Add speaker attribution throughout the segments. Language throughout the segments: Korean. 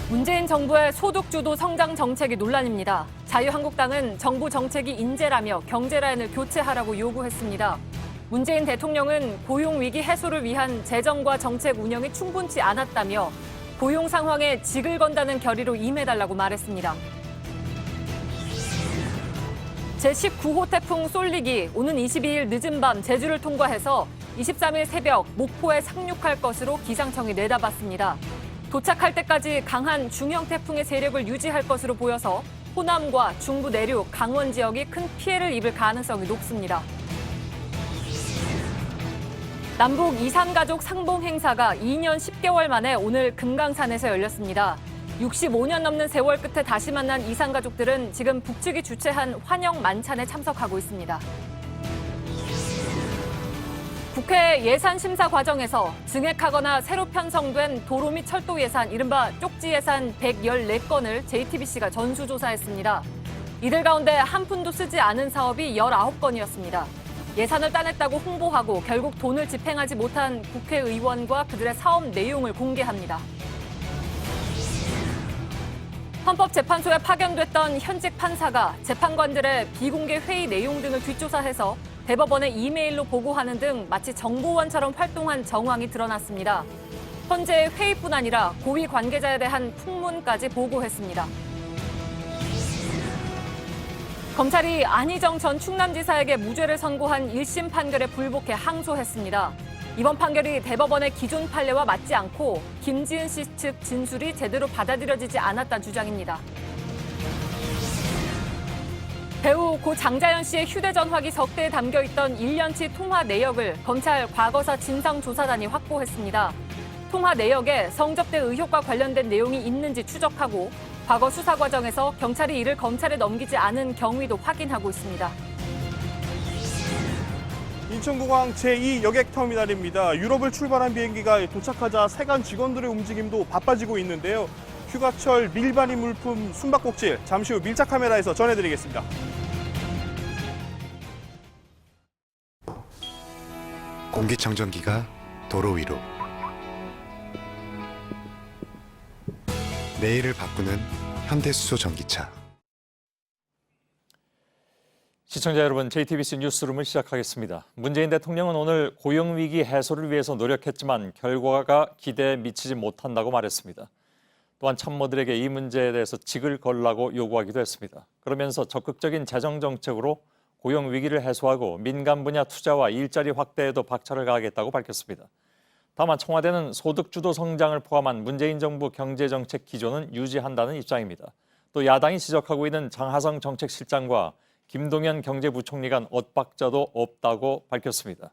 Speaker 1: 문재인 정부의 소득주도 성장 정책이 논란입니다. 자유한국당은 정부 정책이 인재라며 경제 라인을 교체하라고 요구했습니다. 문재인 대통령은 고용위기 해소를 위한 재정과 정책 운영이 충분치 않았다며 고용 상황에 직을 건다는 결의로 임해달라고 말했습니다. 제19호 태풍 쏠릭이 오는 22일 늦은 밤 제주를 통과해서 23일 새벽 목포에 상륙할 것으로 기상청이 내다봤습니다. 도착할 때까지 강한 중형 태풍의 세력을 유지할 것으로 보여서 호남과 중부 내륙, 강원 지역이 큰 피해를 입을 가능성이 높습니다. 남북 이산가족 상봉 행사가 2년 10개월 만에 오늘 금강산에서 열렸습니다. 65년 넘는 세월 끝에 다시 만난 이산가족들은 지금 북측이 주최한 환영 만찬에 참석하고 있습니다. 국회 예산 심사 과정에서 증액하거나 새로 편성된 도로 및 철도 예산, 이른바 쪽지 예산 114건을 JTBC가 전수조사했습니다. 이들 가운데 한 푼도 쓰지 않은 사업이 19건이었습니다. 예산을 따냈다고 홍보하고 결국 돈을 집행하지 못한 국회의원과 그들의 사업 내용을 공개합니다. 헌법재판소에 파견됐던 현직 판사가 재판관들의 비공개 회의 내용 등을 뒷조사해서 대법원에 이메일로 보고하는 등 마치 정보원처럼 활동한 정황이 드러났습니다. 현재 회의뿐 아니라 고위 관계자에 대한 풍문까지 보고했습니다. 검찰이 안희정 전 충남지사에게 무죄를 선고한 1심 판결에 불복해 항소했습니다. 이번 판결이 대법원의 기존 판례와 맞지 않고 김지은 씨 측 진술이 제대로 받아들여지지 않았다는 주장입니다. 배우 고 장자연 씨의 휴대전화기 적대에 담겨있던 1년치 통화 내역을 검찰 과거사 진상조사단이 확보했습니다. 통화 내역에 성접대 의혹과 관련된 내용이 있는지 추적하고 과거 수사 과정에서 경찰이 이를 검찰에 넘기지 않은 경위도 확인하고 있습니다.
Speaker 2: 인천공항 제2여객터미널입니다. 유럽을 출발한 비행기가 도착하자 세관 직원들의 움직임도 바빠지고 있는데요. 휴가철 밀반입 물품 숨바꼭질, 잠시 후 밀착 카메라에서 전해드리겠습니다.
Speaker 3: 공기청정기가 도로 위로, 내일을 바꾸는 현대수소 전기차.
Speaker 4: 시청자 여러분, JTBC 뉴스룸을 시작하겠습니다. 문재인 대통령은 오늘 고용위기 해소를 위해서 노력했지만 결과가 기대에 미치지 못한다고 말했습니다. 또한 참모들에게 이 문제에 대해서 직을 걸라고 요구하기도 했습니다. 그러면서 적극적인 재정 정책으로 고용 위기를 해소하고 민간 분야 투자와 일자리 확대에도 박차를 가하겠다고 밝혔습니다. 다만 청와대는 소득주도 성장을 포함한 문재인 정부 경제정책 기조는 유지한다는 입장입니다. 또 야당이 지적하고 있는 장하성 정책실장과 김동연 경제부총리 간 엇박자도 없다고 밝혔습니다.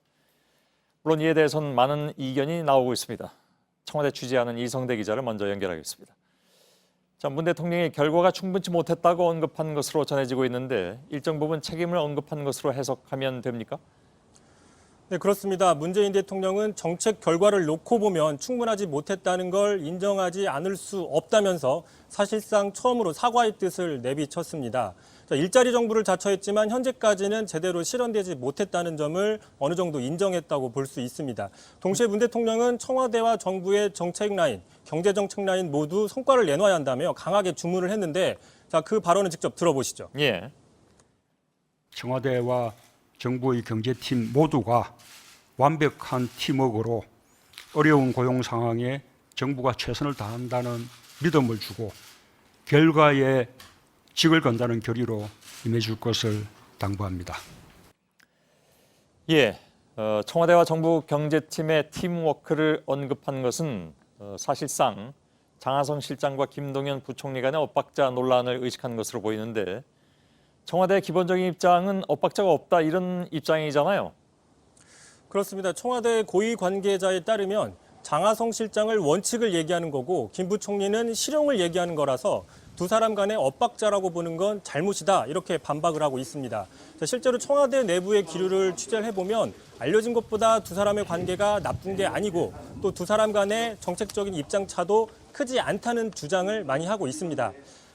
Speaker 4: 물론 이에 대해서는 많은 이견이 나오고 있습니다. 청와대 취재하는 이성대 기자를 먼저 연결하겠습니다. 자, 문 대통령이 결과가 충분치 못했다고 언급한 것으로 전해지고 있는데 일정 부분 책임을 언급한 것으로 해석하면 됩니까?
Speaker 5: 네, 그렇습니다. 문재인 대통령은 정책 결과를 놓고 보면 충분하지 못했다는 걸 인정하지 않을 수 없다면서 사실상 처음으로 사과의 뜻을 내비쳤습니다. 일자리 정부를 자처했지만 현재까지는 제대로 실현되지 못했다는 점을 어느 정도 인정했다고 볼 수 있습니다. 동시에 문 대통령은 청와대와 정부의 정책 라인, 경제정책 라인 모두 성과를 내놔야 한다며 강하게 주문을 했는데 자, 그 발언을 직접 들어보시죠.
Speaker 4: 예.
Speaker 6: 청와대와 정부의 경제팀 모두가 완벽한 팀워크로 어려운 고용 상황에 정부가 최선을 다한다는 믿음을 주고 결과에 직을 건다는 결의로 임해줄 것을 당부합니다.
Speaker 4: 예, 청와대와 정부 경제팀의 팀워크를 언급한 것은 사실상 장하성 실장과 김동연 부총리 간의 엇박자 논란을 의식한 것으로 보이는데 청와대의 기본적인 입장은 엇박자가 없다 이런 입장이잖아요.
Speaker 5: 그렇습니다. 청와대 고위 관계자에 따르면 장하성 실장을 원칙을 얘기하는 거고 김 부총리는 실용을 얘기하는 거라서 두 사람 간의 엇박자라고 보는 건 잘못이다 이렇게 반박을 하고 있습니다. 실제로 청와대 내부의 기류를 취재를 해보면 알려진 것보다 두 사람의 관계가 나쁜 게 아니고 또 두 사람 간의 정책적인 입장 차도 크지 않다는 주장을 많이 하고 있습니다.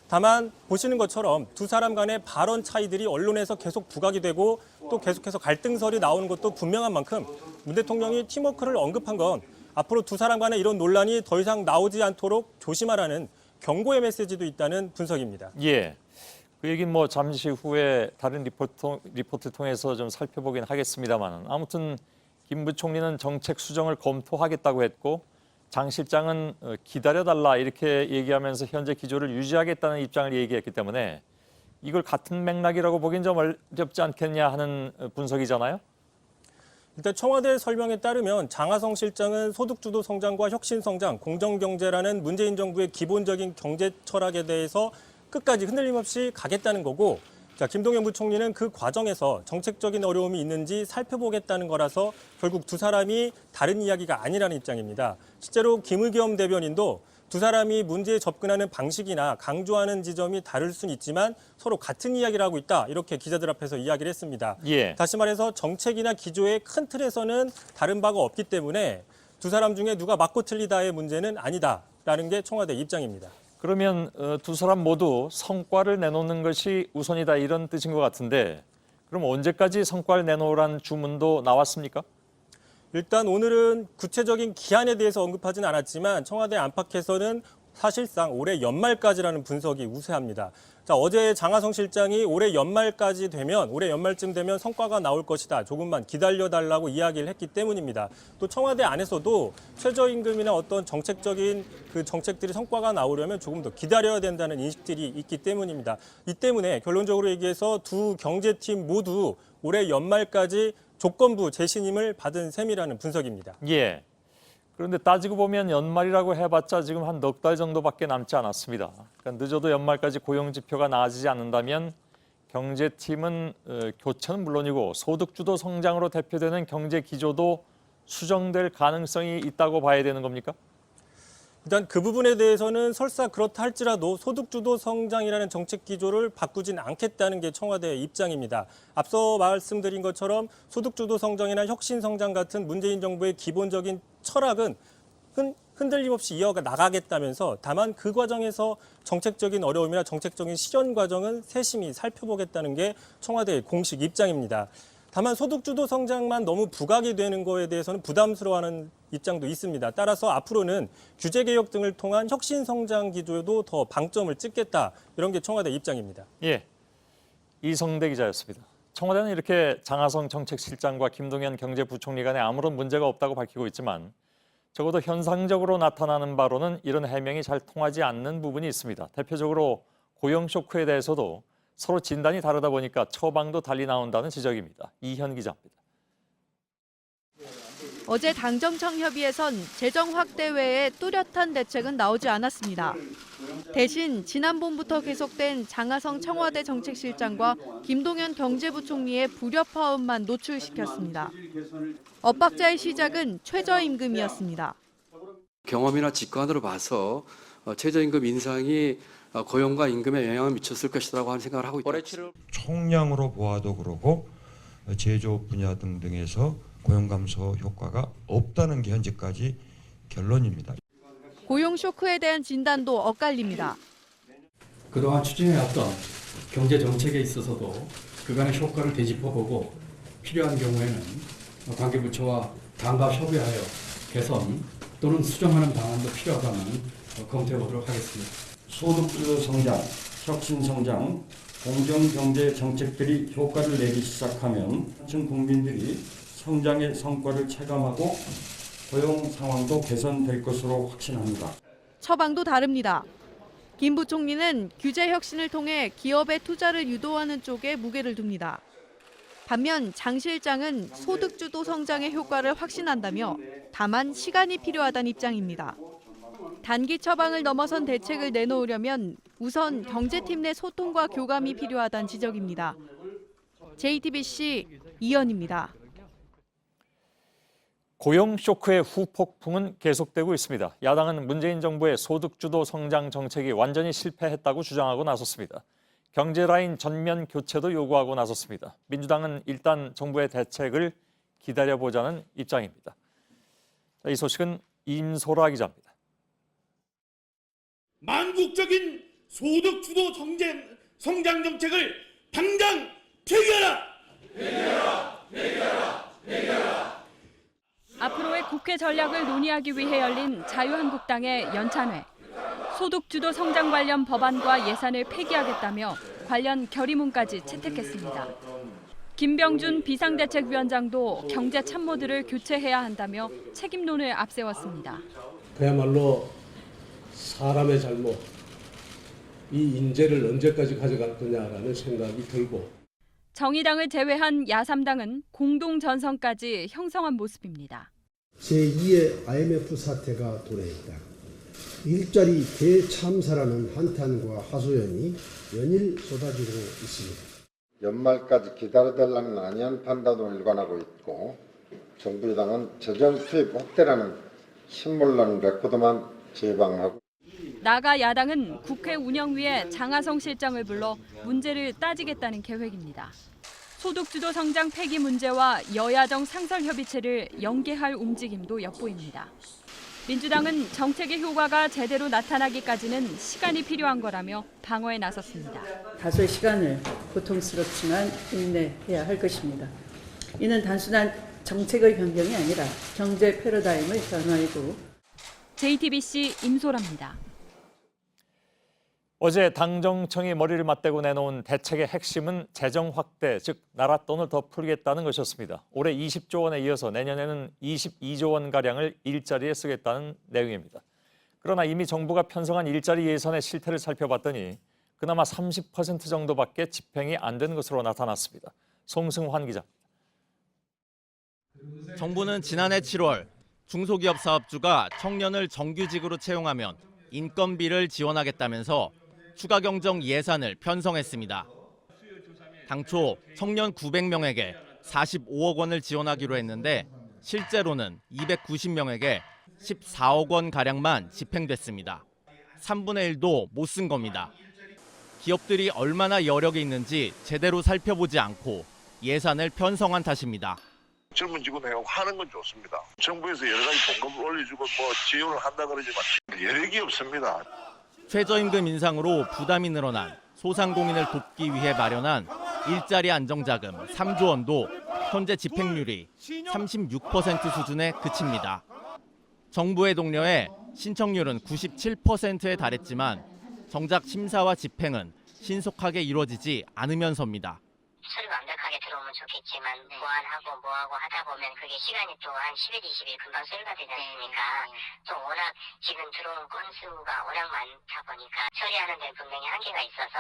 Speaker 5: 다만 보시는 것처럼 두 사람 간의 발언 차이들이 언론에서 계속 부각이 되고 또 계속해서 갈등설이 나오는 것도 분명한 만큼 문 대통령이 팀워크를 언급한 건 앞으로 두 사람 간의 이런 논란이 더 이상 나오지 않도록 조심하라는 경고의 메시지도 있다는 분석입니다.
Speaker 4: 예. 그 얘기는 뭐 잠시 후에 다른 리포트 통해서 좀 살펴보긴 하겠습니다만 아무튼 김 부총리는 정책 수정을 검토하겠다고 했고 장 실장은 기다려달라 이렇게 얘기하면서 현재 기조를 유지하겠다는 입장을 얘기했기 때문에 이걸 같은 맥락이라고 보긴 좀 어렵지 않겠냐 하는 분석이잖아요.
Speaker 5: 일단 청와대 설명에 따르면 장하성 실장은 소득주도 성장과 혁신성장, 공정경제라는 문재인 정부의 기본적인 경제 철학에 대해서 끝까지 흔들림 없이 가겠다는 거고, 자, 김동연 부총리는 그 과정에서 정책적인 어려움이 있는지 살펴보겠다는 거라서 결국 두 사람이 다른 이야기가 아니라는 입장입니다. 실제로 김의겸 대변인도 두 사람이 문제에 접근하는 방식이나 강조하는 지점이 다를 수는 있지만 서로 같은 이야기를 하고 있다. 이렇게 기자들 앞에서 이야기를 했습니다.
Speaker 4: 예.
Speaker 5: 다시 말해서 정책이나 기조의 큰 틀에서는 다른 바가 없기 때문에 두 사람 중에 누가 맞고 틀리다의 문제는 아니다라는 게 청와대 입장입니다.
Speaker 4: 그러면 두 사람 모두 성과를 내놓는 것이 우선이다 이런 뜻인 것 같은데 그럼 언제까지 성과를 내놓으란 주문도 나왔습니까?
Speaker 5: 일단 오늘은 구체적인 기한에 대해서 언급하진 않았지만 청와대 안팎에서는 사실상 올해 연말까지라는 분석이 우세합니다. 자, 어제 장하성 실장이 올해 연말쯤 되면 성과가 나올 것이다. 조금만 기다려달라고 이야기를 했기 때문입니다. 또 청와대 안에서도 최저임금이나 어떤 정책적인 그 정책들이 성과가 나오려면 조금 더 기다려야 된다는 인식들이 있기 때문입니다. 이 때문에 결론적으로 얘기해서 두 경제팀 모두 올해 연말까지 조건부 재신임을 받은 셈이라는 분석입니다.
Speaker 4: 예. 그런데 따지고 보면 연말이라고 해봤자 지금 한 넉 달 정도밖에 남지 않았습니다. 그러니까 늦어도 연말까지 고용 지표가 나아지지 않는다면 경제팀은 교체는 물론이고 소득주도 성장으로 대표되는 경제 기조도 수정될 가능성이 있다고 봐야 되는 겁니까?
Speaker 5: 일단 그 부분에 대해서는 설사 그렇다 할지라도 소득주도 성장이라는 정책 기조를 바꾸진 않겠다는 게 청와대의 입장입니다. 앞서 말씀드린 것처럼 소득주도 성장이나 혁신성장 같은 문재인 정부의 기본적인 철학은 흔들림 없이 이어가 나가겠다면서 다만 그 과정에서 정책적인 어려움이나 정책적인 실현 과정은 세심히 살펴보겠다는 게 청와대의 공식 입장입니다. 다만 소득주도 성장만 너무 부각이 되는 거에 대해서는 부담스러워하는 입장도 있습니다. 따라서 앞으로는 규제개혁 등을 통한 혁신성장 기조에도 더 방점을 찍겠다. 이런 게 청와대 입장입니다.
Speaker 4: 예, 이성대 기자였습니다. 청와대는 이렇게 장하성 정책실장과 김동연 경제부총리 간에 아무런 문제가 없다고 밝히고 있지만 적어도 현상적으로 나타나는 바로는 이런 해명이 잘 통하지 않는 부분이 있습니다. 대표적으로 고용 쇼크에 대해서도 서로 진단이 다르다 보니까 처방도 달리 나온다는 지적입니다. 이현 기자입니다.
Speaker 7: 어제 당정청 협의에선 재정 확대 외에 뚜렷한 대책은 나오지 않았습니다. 대신 지난 봄부터 계속된 장하성 청와대 정책실장과 김동연 경제부총리의 불협화음만 노출시켰습니다. 엇박자의 시작은 최저임금이었습니다.
Speaker 8: 경험이나 직관으로 봐서 최저임금 인상이 고용과 임금에 영향을 미쳤을 것이라고 하는 생각을 하고 있다.
Speaker 9: 총량으로 보아도 그러고 제조업 분야 등등에서 고용 감소 효과가 없다는 게 현재까지 결론입니다.
Speaker 7: 고용 쇼크에 대한 진단도 엇갈립니다.
Speaker 10: 그동안 추진해왔던 경제 정책에 있어서도 그간의 효과를 되짚어보고 필요한 경우에는 관계부처와 당과 협의하여 개선 또는 수정하는 방안도 필요하다면 검토해보도록 하겠습니다.
Speaker 11: 소득주도 성장, 혁신성장, 공정경제 정책들이 효과를 내기 시작하면 전 국민들이 성장의 성과를 체감하고 고용 상황도 개선될 것으로 확신합니다.
Speaker 7: 처방도 다릅니다. 김 부총리는 규제 혁신을 통해 기업의 투자를 유도하는 쪽에 무게를 둡니다. 반면 장 실장은 소득주도 성장의 효과를 확신한다며 다만 시간이 필요하다는 입장입니다. 단기 처방을 넘어선 대책을 내놓으려면 우선 경제팀 내 소통과 교감이 필요하다는 지적입니다. JTBC 이현입니다.
Speaker 4: 고용 쇼크의 후폭풍은 계속되고 있습니다. 야당은 문재인 정부의 소득주도 성장 정책이 완전히 실패했다고 주장하고 나섰습니다. 경제 라인 전면 교체도 요구하고 나섰습니다. 민주당은 일단 정부의 대책을 기다려보자는 입장입니다. 이 소식은 임소라 기자입니다.
Speaker 12: 만국적인 소득주도 성장 정책을 당장 폐기하라! 폐기하라!
Speaker 13: 앞으로의 국회 전략을 논의하기 위해 열린 자유한국당의 연찬회. 소득주도 성장 관련 법안과 예산을 폐기하겠다며 관련 결의문까지 채택했습니다. 김병준 비상대책위원장도 경제 참모들을 교체해야 한다며 책임론을 앞세웠습니다.
Speaker 14: 그야말로 사람의 잘못, 이 인재를 언제까지 가져갈 거냐라는 생각이 들고
Speaker 13: 정의당을 제외한 야3당은 공동전선까지 형성한 모습입니다.
Speaker 15: 제2의 IMF 사태가 도래했다. 일자리 대참사라는 한탄과 하소연이 연일 쏟아지고 있습니다.
Speaker 16: 연말까지 기다려달라는 아니한 판단으로 일관하고 있고 정부 여당은 재정 투입 확대라는 신물난 레코드만 제방하고
Speaker 13: 나아가 야당은 국회 운영위에 장하성 실장을 불러 문제를 따지겠다는 계획입니다. 소득주도 성장 폐기 문제와 여야정 상설협의체를 연계할 움직임도 엿보입니다. 민주당은 정책의 효과가 제대로 나타나기까지는 시간이 필요한 거라며 방어에 나섰습니다.
Speaker 17: 다소의 시간을 고통스럽지만 인내해야 할 것입니다. 이는 단순한 정책의 변경이 아니라 경제 패러다임의 변화이고.
Speaker 13: JTBC 임소라입니다.
Speaker 4: 어제 당정청이 머리를 맞대고 내놓은 대책의 핵심은 재정 확대, 즉 나라 돈을 더 풀겠다는 것이었습니다. 올해 20조 원에 이어서 내년에는 22조 원가량을 일자리에 쓰겠다는 내용입니다. 그러나 이미 정부가 편성한 일자리 예산의 실태를 살펴봤더니 그나마 30% 정도밖에 집행이 안 된 것으로 나타났습니다. 송승환 기자.
Speaker 18: 정부는 지난해 7월 중소기업 사업주가 청년을 정규직으로 채용하면 인건비를 지원하겠다면서 추가 경정 예산을 편성했습니다. 당초 청년 900명에게 45억 원을 지원하기로 했는데 실제로는 290명에게 14억 원 가량만 집행됐습니다. 3분의 1도 못 쓴 겁니다. 기업들이 얼마나 여력이 있는지 제대로 살펴보지 않고 예산을 편성한 탓입니다.
Speaker 19: 젊은 직원에게 하는 건 좋습니다. 정부에서 여러 가지 봉급을 올려주고 지원을 한다 그러지만 여력이 없습니다.
Speaker 18: 최저임금 인상으로 부담이 늘어난 소상공인을 돕기 위해 마련한 일자리 안정자금 3조 원도 현재 집행률이 36% 수준에 그칩니다. 정부의 독려에 신청률은 97%에 달했지만 정작 심사와 집행은 신속하게 이루어지지 않으면서입니다.
Speaker 20: 서류가 완벽하게 들어오면 좋겠지만 보완하고 뭐하고 하다 보면 그게 시간이 또 한 10일, 20일 금방 소요가 되지 않습니까? 또 워낙 지금 들어온 건수가 워낙 많다 보니까 처리하는 데 분명히 한계가 있어서.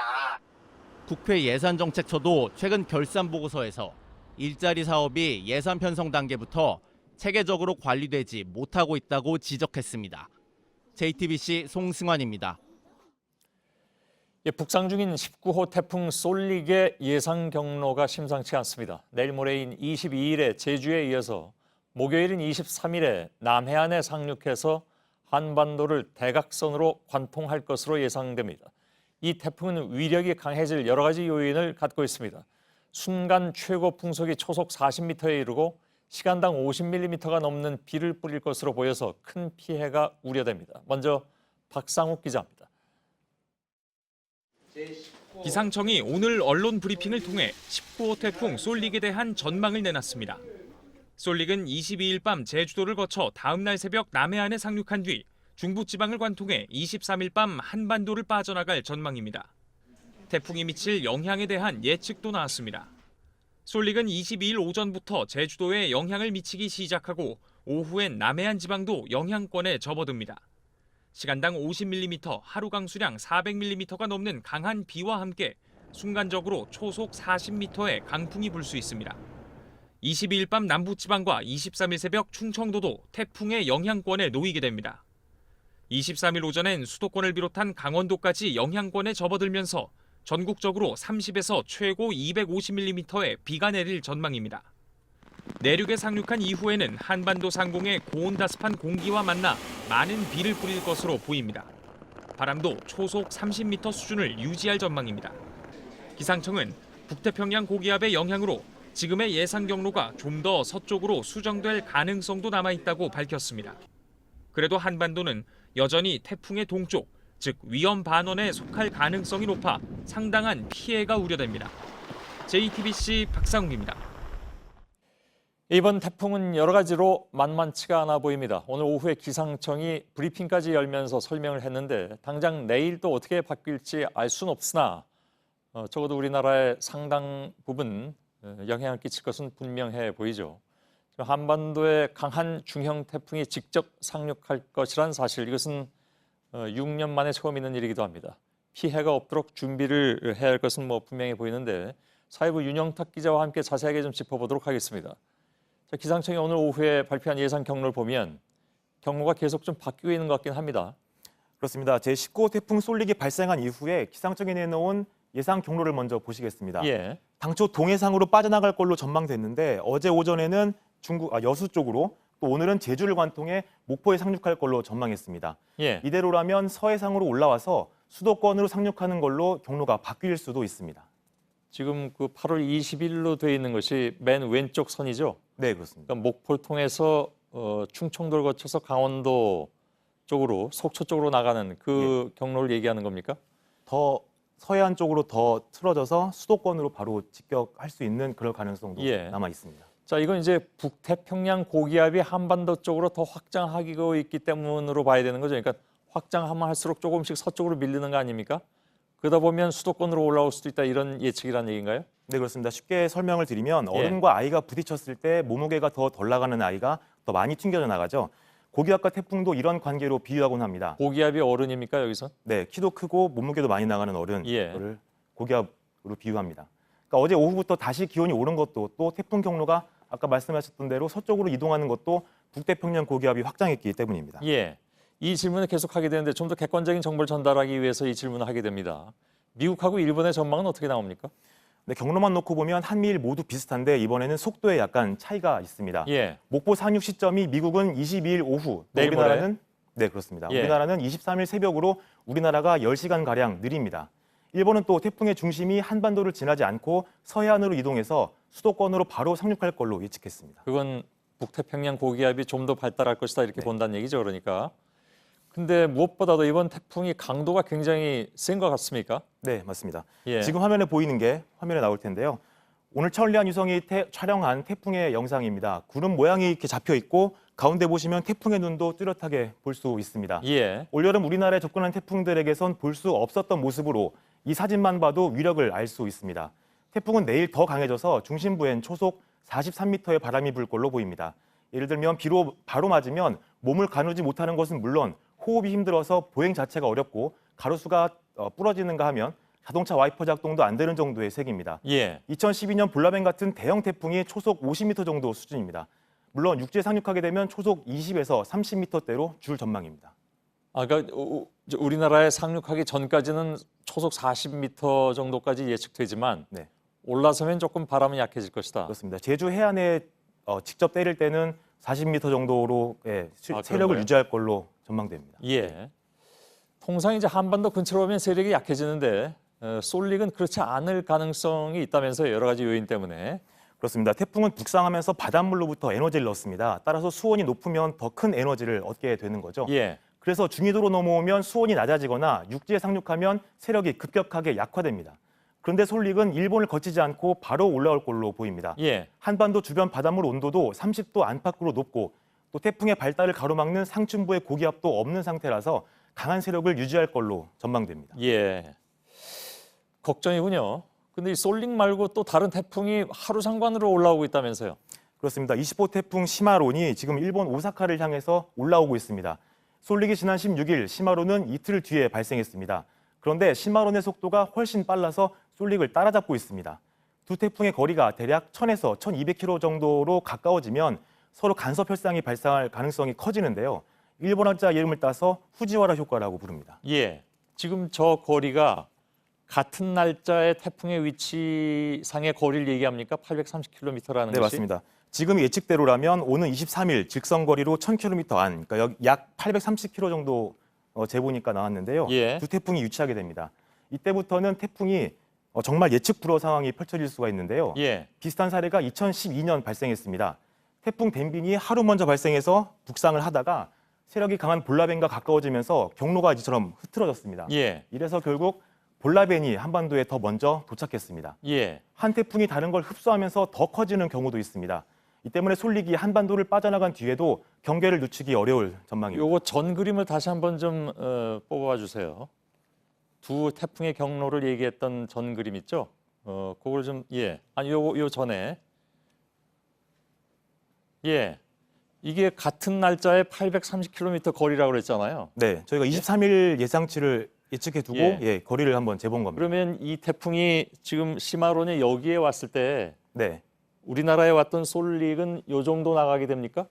Speaker 18: 국회 예산정책처도 최근 결산 보고서에서 일자리 사업이 예산 편성 단계부터 체계적으로 관리되지 못하고 있다고 지적했습니다. JTBC 송승환입니다.
Speaker 4: 북상 중인 19호 태풍 쏠릭의 예상 경로가 심상치 않습니다. 내일 모레인 22일에 제주에 이어서 목요일인 23일에 남해안에 상륙해서 한반도를 대각선으로 관통할 것으로 예상됩니다. 이 태풍은 위력이 강해질 여러 가지 요인을 갖고 있습니다. 순간 최고 풍속이 초속 40m에 이르고 시간당 50mm가 넘는 비를 뿌릴 것으로 보여서 큰 피해가 우려됩니다. 먼저 박상욱 기자입니다.
Speaker 21: 기상청이 오늘 언론 브리핑을 통해 19호 태풍 쏠릭에 대한 전망을 내놨습니다. 쏠릭은 22일 밤 제주도를 거쳐 다음 날 새벽 남해안에 상륙한 뒤 중부지방을 관통해 23일 밤 한반도를 빠져나갈 전망입니다. 태풍이 미칠 영향에 대한 예측도 나왔습니다. 쏠릭은 22일 오전부터 제주도에 영향을 미치기 시작하고 오후엔 남해안 지방도 영향권에 접어듭니다. 시간당 50mm, 하루 강수량 400mm가 넘는 강한 비와 함께 순간적으로 초속 40m의 강풍이 불 수 있습니다. 22일 밤 남부지방과 23일 새벽 충청도도 태풍의 영향권에 놓이게 됩니다. 23일 오전엔 수도권을 비롯한 강원도까지 영향권에 접어들면서 전국적으로 30에서 최고 250mm의 비가 내릴 전망입니다. 내륙에 상륙한 이후에는 한반도 상공에 고온다습한 공기와 만나 많은 비를 뿌릴 것으로 보입니다. 바람도 초속 30m 수준을 유지할 전망입니다. 기상청은 북태평양 고기압의 영향으로 지금의 예상 경로가 좀 더 서쪽으로 수정될 가능성도 남아있다고 밝혔습니다. 그래도 한반도는 여전히 태풍의 동쪽, 즉 위험 반원에 속할 가능성이 높아 상당한 피해가 우려됩니다. JTBC 박상욱입니다.
Speaker 4: 이번 태풍은 여러 가지로 만만치가 않아 보입니다. 오늘 오후에 기상청이 브리핑까지 열면서 설명을 했는데 당장 내일 또 어떻게 바뀔지 알 수는 없으나 적어도 우리나라의 상당 부분 영향을 끼칠 것은 분명해 보이죠. 한반도에 강한 중형 태풍이 직접 상륙할 것이란 사실, 이것은 6년 만에 처음 있는 일이기도 합니다. 피해가 없도록 준비를 해야 할 것은 분명해 보이는데 사회부 윤영탁 기자와 함께 자세하게 좀 짚어보도록 하겠습니다. 자, 기상청이 오늘 오후에 발표한 예상 경로를 보면 경로가 계속 좀 바뀌고 있는 것 같긴 합니다.
Speaker 1: 그렇습니다. 제19호 태풍 쏠릭이 발생한 이후에 기상청이 내놓은 예상 경로를 먼저 보시겠습니다.
Speaker 4: 예.
Speaker 1: 당초 동해상으로 빠져나갈 걸로 전망됐는데 어제 오전에는 여수 쪽으로, 또 오늘은 제주를 관통해 목포에 상륙할 걸로 전망했습니다.
Speaker 4: 예.
Speaker 1: 이대로라면 서해상으로 올라와서 수도권으로 상륙하는 걸로 경로가 바뀔 수도 있습니다.
Speaker 4: 지금 그 8월 20일로 되어 있는 것이 맨 왼쪽 선이죠?
Speaker 1: 네, 그렇습니다.
Speaker 4: 그러니까 목포를 통해서 충청도를 거쳐서 강원도 쪽으로, 속초 쪽으로 나가는 그 경로를 얘기하는 겁니까?
Speaker 1: 더 서해안 쪽으로 더 틀어져서 수도권으로 바로 직격할 수 있는 그럴 가능성도 남아 있습니다.
Speaker 4: 자, 이건 이제 북태평양 고기압이 한반도 쪽으로 더 확장하고 있기 때문으로 봐야 되는 거죠. 그러니까 확장하면 할수록 조금씩 서쪽으로 밀리는 거 아닙니까? 그러다 보면 수도권으로 올라올 수도 있다, 이런 예측이라는 얘기인가요?
Speaker 1: 네, 그렇습니다. 쉽게 설명을 드리면 어른과 아이가 부딪혔을 때 몸무게가 더 덜 나가는 아이가 더 많이 튕겨져 나가죠. 고기압과 태풍도 이런 관계로 비유하곤 합니다.
Speaker 4: 고기압이 어른입니까, 여기서?
Speaker 1: 네, 키도 크고 몸무게도 많이 나가는 어른을 고기압으로 비유합니다. 그러니까 어제 오후부터 다시 기온이 오른 것도, 또 태풍 경로가 아까 말씀하셨던 대로 서쪽으로 이동하는 것도 북태평양 고기압이 확장했기 때문입니다.
Speaker 4: 예. 이 질문을 계속하게 되는데 좀 더 객관적인 정보를 전달하기 위해서 이 질문을 하게 됩니다. 미국하고 일본의 전망은 어떻게 나옵니까?
Speaker 1: 네, 경로만 놓고 보면 한미일 모두 비슷한데 이번에는 속도에 약간 차이가 있습니다.
Speaker 4: 예.
Speaker 1: 목포 상륙 시점이 미국은 22일 오후,
Speaker 4: 내일
Speaker 1: 우리나라는 네, 그렇습니다.
Speaker 4: 예.
Speaker 1: 우리나라는 23일 새벽으로 우리나라가 10시간가량 느립니다. 일본은 또 태풍의 중심이 한반도를 지나지 않고 서해안으로 이동해서 수도권으로 바로 상륙할 걸로 예측했습니다.
Speaker 4: 그건 북태평양 고기압이 좀 더 발달할 것이다, 이렇게 본다는 얘기죠, 그러니까. 근데 무엇보다도 이번 태풍이 강도가 굉장히 센 것 같습니까?
Speaker 1: 네, 맞습니다.
Speaker 4: 예.
Speaker 1: 지금 화면에 보이는 게 화면에 나올 텐데요. 오늘 천리안 유성이 촬영한 태풍의 영상입니다. 구름 모양이 이렇게 잡혀 있고 가운데 보시면 태풍의 눈도 뚜렷하게 볼 수 있습니다.
Speaker 4: 예.
Speaker 1: 올여름 우리나라에 접근한 태풍들에게선 볼 수 없었던 모습으로 이 사진만 봐도 위력을 알 수 있습니다. 태풍은 내일 더 강해져서 중심부엔 초속 43m의 바람이 불 걸로 보입니다. 예를 들면 비로 바로 맞으면 몸을 가누지 못하는 것은 물론 호흡이 힘들어서 보행 자체가 어렵고 가로수가 부러지는가 하면 자동차 와이퍼 작동도 안 되는 정도의 색입니다.
Speaker 4: 예.
Speaker 1: 2012년 볼라벤 같은 대형 태풍이 초속 50m 정도 수준입니다. 물론 육지에 상륙하게 되면 초속 20에서 30m대로 줄 전망입니다.
Speaker 4: 그러니까 우리나라에 상륙하기 전까지는 초속 40m 정도까지 예측되지만 올라서면 조금 바람은 약해질 것이다.
Speaker 1: 그렇습니다. 제주 해안에 직접 때릴 때는 40m 정도로 세력을
Speaker 4: 거예요?
Speaker 1: 유지할 걸로 전망됩니다.
Speaker 4: 예. 통상 이제 한반도 근처로 오면 세력이 약해지는데 쏠릭은 그렇지 않을 가능성이 있다면서요, 여러 가지 요인 때문에.
Speaker 1: 그렇습니다. 태풍은 북상하면서 바닷물로부터 에너지를 얻습니다. 따라서 수온이 높으면 더 큰 에너지를 얻게 되는 거죠.
Speaker 4: 예.
Speaker 1: 그래서 중위도로 넘어오면 수온이 낮아지거나 육지에 상륙하면 세력이 급격하게 약화됩니다. 그런데 쏠릭은 일본을 거치지 않고 바로 올라올 걸로 보입니다.
Speaker 4: 예.
Speaker 1: 한반도 주변 바닷물 온도도 30도 안팎으로 높고 또 태풍의 발달을 가로막는 상층부의 고기압도 없는 상태라서 강한 세력을 유지할 걸로 전망됩니다.
Speaker 4: 예. 걱정이군요. 근데 이 쏠릭 말고 또 다른 태풍이 하루 상관으로 올라오고 있다면서요?
Speaker 1: 그렇습니다. 20호 태풍 시마론이 지금 일본 오사카를 향해서 올라오고 있습니다. 쏠릭이 지난 16일, 시마론은 이틀 뒤에 발생했습니다. 그런데 시마론의 속도가 훨씬 빨라서 쏠릭을 따라잡고 있습니다. 두 태풍의 거리가 대략 1000에서 1200km 정도로 가까워지면 서로 간섭 혈상이 발생할 가능성이 커지는데요. 일본어자 이름을 따서 후지와라 효과라고 부릅니다.
Speaker 4: 예. 지금 저 거리가 같은 날짜의 태풍의 위치상의 거리를 얘기합니까? 830km라는
Speaker 1: 네,
Speaker 4: 것이?
Speaker 1: 맞습니다. 지금 예측대로라면 오는 23일 직선거리로 1000km 안, 그러니까 약 830km 정도 재보니까 나왔는데요.
Speaker 4: 예.
Speaker 1: 두 태풍이 유치하게 됩니다. 이때부터는 태풍이 정말 예측 불허 상황이 펼쳐질 수가 있는데요.
Speaker 4: 예.
Speaker 1: 비슷한 사례가 2012년 발생했습니다. 태풍 덴빈이 하루 먼저 발생해서 북상을 하다가 세력이 강한 볼라벤과 가까워지면서 경로가 이처럼 흐트러졌습니다.
Speaker 4: 예.
Speaker 1: 이래서 결국 볼라벤이 한반도에 더 먼저 도착했습니다.
Speaker 4: 예.
Speaker 1: 한 태풍이 다른 걸 흡수하면서 더 커지는 경우도 있습니다. 이 때문에 솔릭이 한반도를 빠져나간 뒤에도 경계를 늦추기 어려울 전망입니다.
Speaker 4: 요거 전 그림을 다시 한번 좀 뽑아 주세요. 두 태풍의 경로를 얘기했던 전 그림 있죠? 그걸 좀 아니 요 전에 이게 같은 날짜에 830km 거리라고 그랬잖아요.
Speaker 1: 네, 저희가 23일 예상치를 예측해 두고 거리를 한번 재본 겁니다.
Speaker 4: 그러면 이 태풍이 지금 시마론이 여기에 왔을 때
Speaker 1: 네.
Speaker 4: 우리나라에 왔던 솔릭은 요 정도 나가게 됩니까?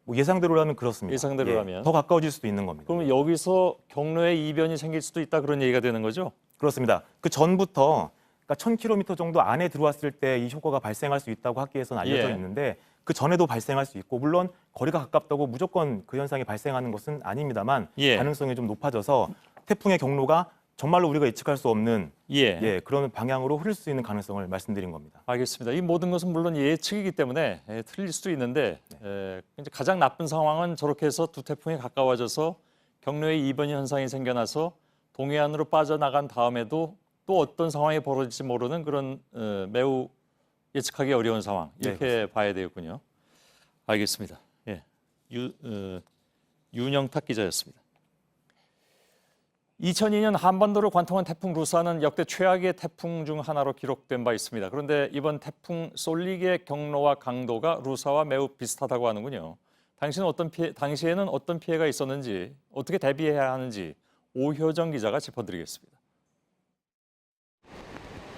Speaker 1: 뭐 예상대로라면 그렇습니다.
Speaker 4: 예상대로라면.
Speaker 1: 더 가까워질 수도 있는 겁니다.
Speaker 4: 그러면 여기서 경로에 이변이 생길 수도 있다 그런 얘기가 되는 거죠?
Speaker 1: 그렇습니다. 그 전부터 그러니까 1000km 정도 안에 들어왔을 때 이 효과가 발생할 수 있다고 학계에서는 알려져 있는데 그 전에도 발생할 수 있고 물론 거리가 가깝다고 무조건 그 현상이 발생하는 것은 아닙니다만 가능성이 좀 높아져서 태풍의 경로가 정말로 우리가 예측할 수 없는 그런 방향으로 흐를 수 있는 가능성을 말씀드린 겁니다.
Speaker 4: 알겠습니다. 이 모든 것은 물론 예측이기 때문에 틀릴 수도 있는데 이제 가장 나쁜 상황은 저렇게 해서 두 태풍이 가까워져서 경로에 이변 현상이 생겨나서 동해안으로 빠져나간 다음에도 또 어떤 상황이 벌어질지 모르는 그런 매우 예측하기 어려운 상황 이렇게 봐야 되겠군요. 알겠습니다. 윤영탁 기자였습니다. 2002년 한반도를 관통한 태풍 루사는 역대 최악의 태풍 중 하나로 기록된 바 있습니다. 그런데 이번 태풍 솔릭의 경로와 강도가 루사와 매우 비슷하다고 하는군요. 당시에는 어떤 피해가 있었는지 어떻게 대비해야 하는지 오효정 기자가 짚어드리겠습니다.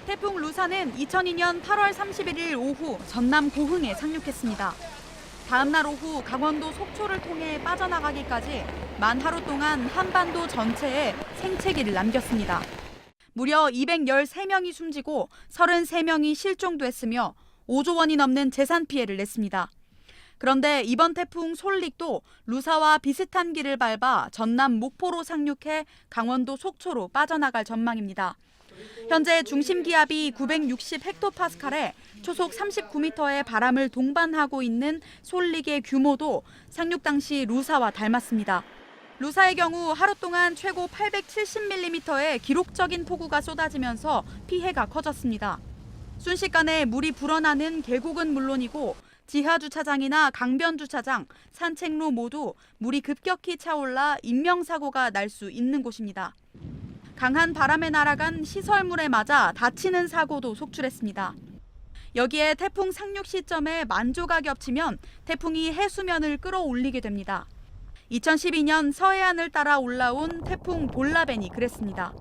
Speaker 7: 태풍 루사는 2002년 8월 31일 오후 전남 고흥에 상륙했습니다. 다음 날 오후 강원도 속초를 통해 빠져나가기까지 만 하루 동안 한반도 전체에 생채기를 남겼습니다. 무려 213명이 숨지고 33명이 실종도 했으며 5조 원이 넘는 재산 피해를 냈습니다. 그런데 이번 태풍 솔릭도 루사와 비슷한 길을 밟아 전남 목포로 상륙해 강원도 속초로 빠져나갈 전망입니다. 현재 중심 기압이 960헥토파스칼에 초속 39m의 바람을 동반하고 있는 솔릭의 규모도 상륙 당시 루사와 닮았습니다. 루사의 경우 하루 동안 최고 870mm의 기록적인 폭우가 쏟아지면서 피해가 커졌습니다. 순식간에 물이 불어나는 계곡은 물론이고 지하주차장이나 강변주차장, 산책로 모두 물이 급격히 차올라 인명사고가 날 수 있는 곳입니다. 강한 바람에 날아간 시설물에 맞아 다치는 사고도 속출했습니다. 여기에 태풍 상륙 시점에 만조가 겹치면 태풍이 해수면을 끌어올리게 됩니다. 2012년 서해안을 따라 올라온 태풍 볼라벤이 그랬습니다.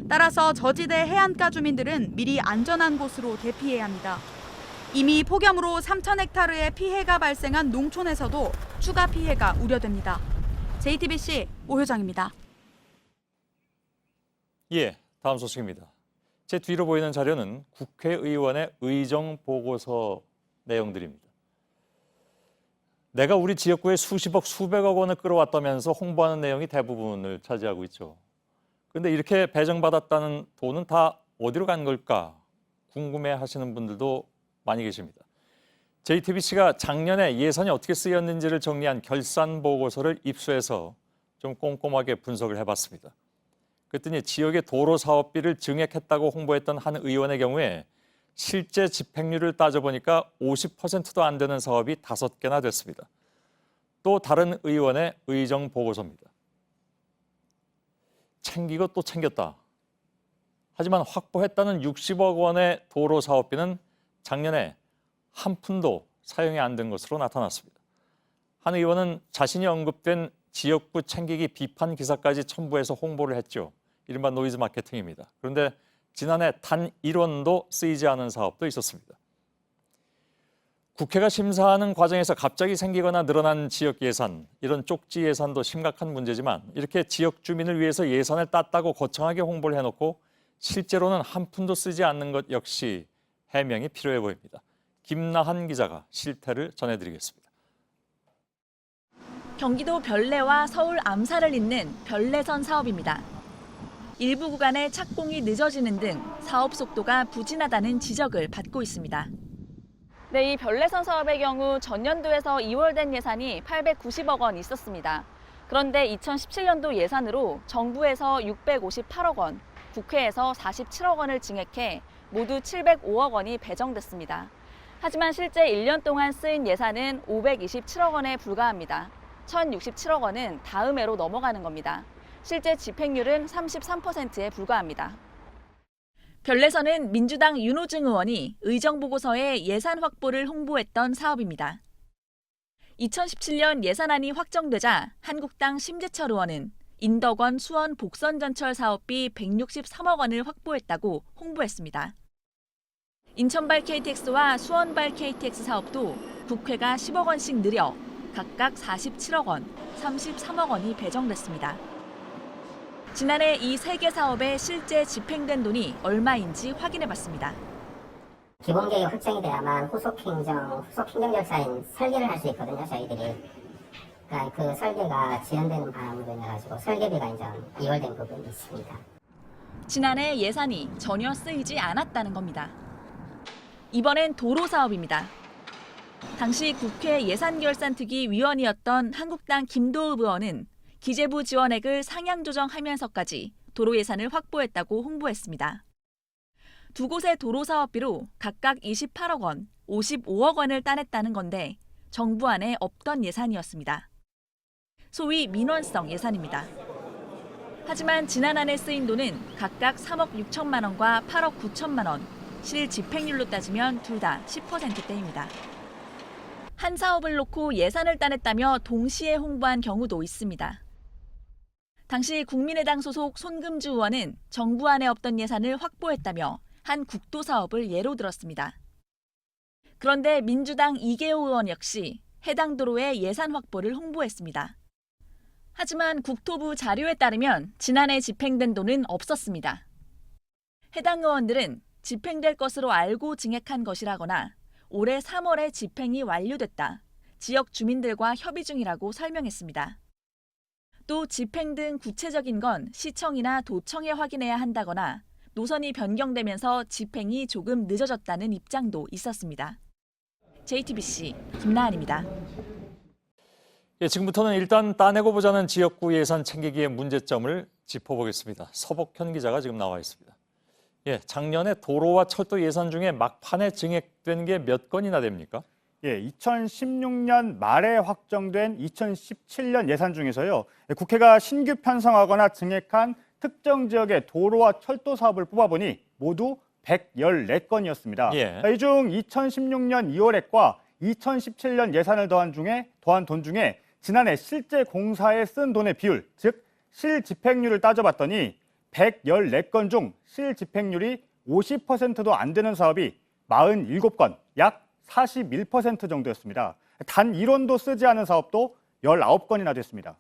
Speaker 7: 따라서 저지대 해안가 주민들은 미리 안전한 곳으로 대피해야 합니다. 이미 폭염으로 3,000헥타르의 피해가 발생한 농촌에서도 추가 피해가 우려됩니다. JTBC 오효정입니다.
Speaker 4: 다음 소식입니다. 제 뒤로 보이는 자료는 국회의원의 의정 보고서 내용들입니다. 내가 우리 지역구에 수십억, 수백억 원을 끌어왔다면서 홍보하는 내용이 대부분을 차지하고 있죠. 그런데 이렇게 배정받았다는 돈은 다 어디로 간 걸까 궁금해하시는 분들도 많이 계십니다. JTBC가 작년에 예산이 어떻게 쓰였는지를 정리한 결산 보고서를 입수해서 좀 꼼꼼하게 분석을 해봤습니다. 그랬더니 지역의 도로 사업비를 증액했다고 홍보했던 한 의원의 경우에 실제 집행률을 따져보니까 50%도 안 되는 사업이 5개나 됐습니다. 또 다른 의원의 의정 보고서입니다. 챙기고 또 챙겼다. 하지만 확보했다는 60억 원의 도로 사업비는 작년에 한 푼도 사용이 안 된 것으로 나타났습니다. 한 의원은 자신이 언급된 지역구 챙기기 비판 기사까지 첨부해서 홍보를 했죠. 이른바 노이즈 마케팅입니다. 그런데 지난해 단 1원도 쓰이지 않은 사업도 있었습니다. 국회가 심사하는 과정에서 갑자기 생기거나 늘어난 지역 예산, 이런 쪽지 예산도 심각한 문제지만 이렇게 지역 주민을 위해서 예산을 땄다고 거창하게 홍보를 해놓고 실제로는 한 푼도 쓰지 않는 것 역시 해명이 필요해 보입니다. 김나한 기자가 실태를 전해드리겠습니다.
Speaker 2: 경기도 별내와 서울 암사를 잇는 별내선 사업입니다. 일부 구간의 착공이 늦어지는 등 사업 속도가 부진하다는 지적을 받고 있습니다. 네, 이 별내선 사업의 경우 전년도에서 2월 된 예산이 890억 원 있었습니다. 그런데 2017년도 예산으로 정부에서 658억 원, 국회에서 47억 원을 증액해 모두 705억 원이 배정됐습니다. 하지만 실제 1년 동안 쓰인 예산은 527억 원에 불과합니다. 1,067억 원은 다음 해로 넘어가는 겁니다. 실제 집행률은 33%에 불과합니다. 별내선은 민주당 윤호중 의원이 의정보고서에 예산 확보를 홍보했던 사업입니다. 2017년 예산안이 확정되자 한국당 심재철 의원은 인덕원 수원 복선전철 사업비 163억 원을 확보했다고 홍보했습니다. 인천발 KTX와 수원발 KTX 사업도 국회가 10억 원씩 늘려 각각 47억 원, 33억 원이 배정됐습니다. 지난해 이 세 개 사업에 실제 집행된 돈이 얼마인지 확인해봤습니다.
Speaker 20: 기본계획 확정이 돼야만 후속행정 절차인 설계를 할 수 있거든요, 저희들이. 그러니까 그 설계가 지연되는 바람으로 인해가지고 설계비가 이제 이월된 부분이 있습니다.
Speaker 2: 지난해 예산이 전혀 쓰이지 않았다는 겁니다. 이번엔 도로 사업입니다. 당시 국회 예산결산특위 위원이었던 한국당 김도읍 의원은 기재부 지원액을 상향 조정하면서까지 도로 예산을 확보했다고 홍보했습니다. 두 곳의 도로 사업비로 각각 28억 원, 55억 원을 따냈다는 건데 정부 안에 없던 예산이었습니다. 소위 민원성 예산입니다. 하지만 지난안에 쓰인 돈은 각각 3억 6천만 원과 8억 9천만 원, 실 집행률로 따지면 둘 다 10%대입니다. 한 사업을 놓고 예산을 따냈다며 동시에 홍보한 경우도 있습니다. 당시 국민의당 소속 손금주 의원은 정부 안에 없던 예산을 확보했다며 한 국도 사업을 예로 들었습니다. 그런데 민주당 이계호 의원 역시 해당 도로의 예산 확보를 홍보했습니다. 하지만 국토부 자료에 따르면 지난해 집행된 돈은 없었습니다. 해당 의원들은 집행될 것으로 알고 증액한 것이라거나 올해 3월에 집행이 완료됐다, 지역 주민들과 협의 중이라고 설명했습니다. 또 집행 등 구체적인 건 시청이나 도청에 확인해야 한다거나 노선이 변경되면서 집행이 조금 늦어졌다는 입장도 있었습니다. JTBC 김나은입니다.
Speaker 4: 예, 지금부터는 일단 따내고 보자는 지역구 예산 챙기기의 문제점을 짚어보겠습니다. 서복현 기자가 지금 나와 있습니다. 예, 작년에 도로와 철도 예산 중에 막판에 증액된 게 몇 건이나 됩니까?
Speaker 3: 예, 2016년 말에 확정된 2017년 예산 중에서요, 국회가 신규 편성하거나 증액한 특정 지역의 도로와 철도 사업을 뽑아보니 모두 114건이었습니다.
Speaker 4: 예.
Speaker 3: 이 중 2016년 2월액과 2017년 예산을 더한 돈 중에 지난해 실제 공사에 쓴 돈의 비율, 즉 실집행률을 따져봤더니 114건 중 실집행률이 50%도 안 되는 사업이 47건, 약 41% 정도였습니다. 단 1원도 쓰지 않은 사업도 19건이나 됐습니다.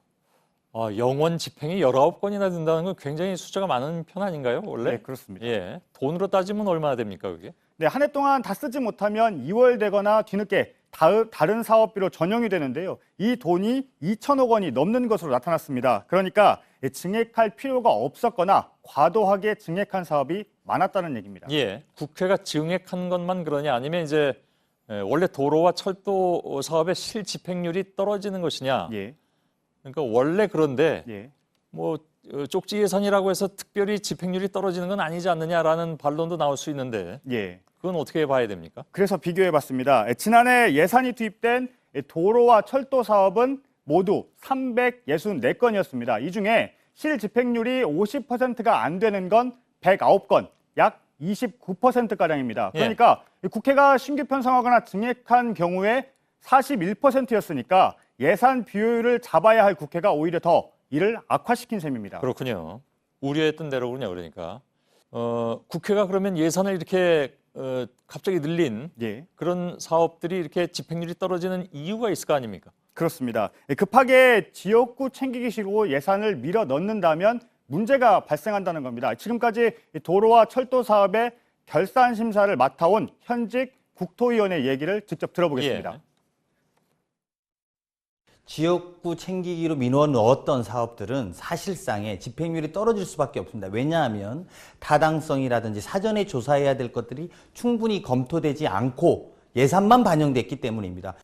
Speaker 4: 영원 집행이 19건이나 된다는 건 굉장히 숫자가 많은 편 아닌가요, 원래?
Speaker 3: 네, 그렇습니다.
Speaker 4: 예, 돈으로 따지면 얼마나 됩니까, 그게?
Speaker 3: 네, 한 해 동안 다 쓰지 못하면 2월 되거나 뒤늦게 다른 사업비로 전용이 되는데요. 이 돈이 2천억 원이 넘는 것으로 나타났습니다. 그러니까 증액할 필요가 없었거나 과도하게 증액한 사업이 많았다는 얘기입니다.
Speaker 4: 예, 국회가 증액한 것만 그러냐, 아니면 이제 원래 도로와 철도 사업의 실집행률이 떨어지는 것이냐?
Speaker 3: 예.
Speaker 4: 그러니까 원래 그런데
Speaker 3: 예.
Speaker 4: 뭐 쪽지 예산이라고 해서 특별히 집행률이 떨어지는 건 아니지 않느냐라는 반론도 나올 수 있는데
Speaker 3: 예.
Speaker 4: 그건 어떻게 봐야 됩니까?
Speaker 3: 그래서 비교해봤습니다. 지난해 예산이 투입된 도로와 철도 사업은 모두 364건이었습니다. 이 중에 실집행률이 50%가 안 되는 건 109건, 약 29%가량입니다. 그러니까 국회가 신규 편성하거나 증액한 경우에 41%였으니까 예산 비율을 잡아야 할 국회가 오히려 더 이를 악화시킨 셈입니다.
Speaker 4: 그렇군요. 우려했던 대로군요. 그러니까 국회가 그러면 예산을 이렇게 갑자기 늘린 그런 사업들이 이렇게 집행률이 떨어지는 이유가 있을 거 아닙니까?
Speaker 3: 그렇습니다. 급하게 지역구 챙기기식으로 예산을 밀어 넣는다면 문제가 발생한다는 겁니다. 지금까지 도로와 철도 사업의 결산 심사를 맡아온 현직 국토위원회 얘기를 직접 들어보겠습니다.
Speaker 4: 예.
Speaker 22: 지역구 챙기기로 민원 넣었던 사업들은 사실상의 집행률이 떨어질 수밖에 없습니다. 왜냐하면 타당성이라든지 사전에 조사해야 될 것들이 충분히 검토되지 않고 예산만 반영됐기 때문입니다.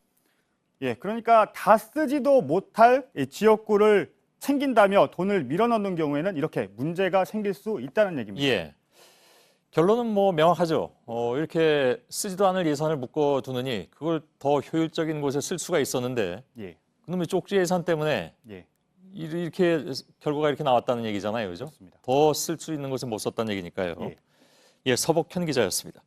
Speaker 3: 예, 그러니까 다 쓰지도 못할 지역구를 챙긴다며 돈을 밀어넣는 경우에는 이렇게 문제가 생길 수 있다는 얘기입니다.
Speaker 4: 예. 결론은 뭐 명확하죠. 이렇게 쓰지도 않을 예산을 묶어두느니 그걸 더 효율적인 곳에 쓸 수가 있었는데
Speaker 3: 예.
Speaker 4: 그놈의 쪽지 예산 때문에
Speaker 3: 예.
Speaker 4: 이렇게 결과가 이렇게 나왔다는 얘기잖아요. 그죠? 더 쓸 수 있는 곳에 못 썼다는 얘기니까요. 예, 서복현 기자였습니다.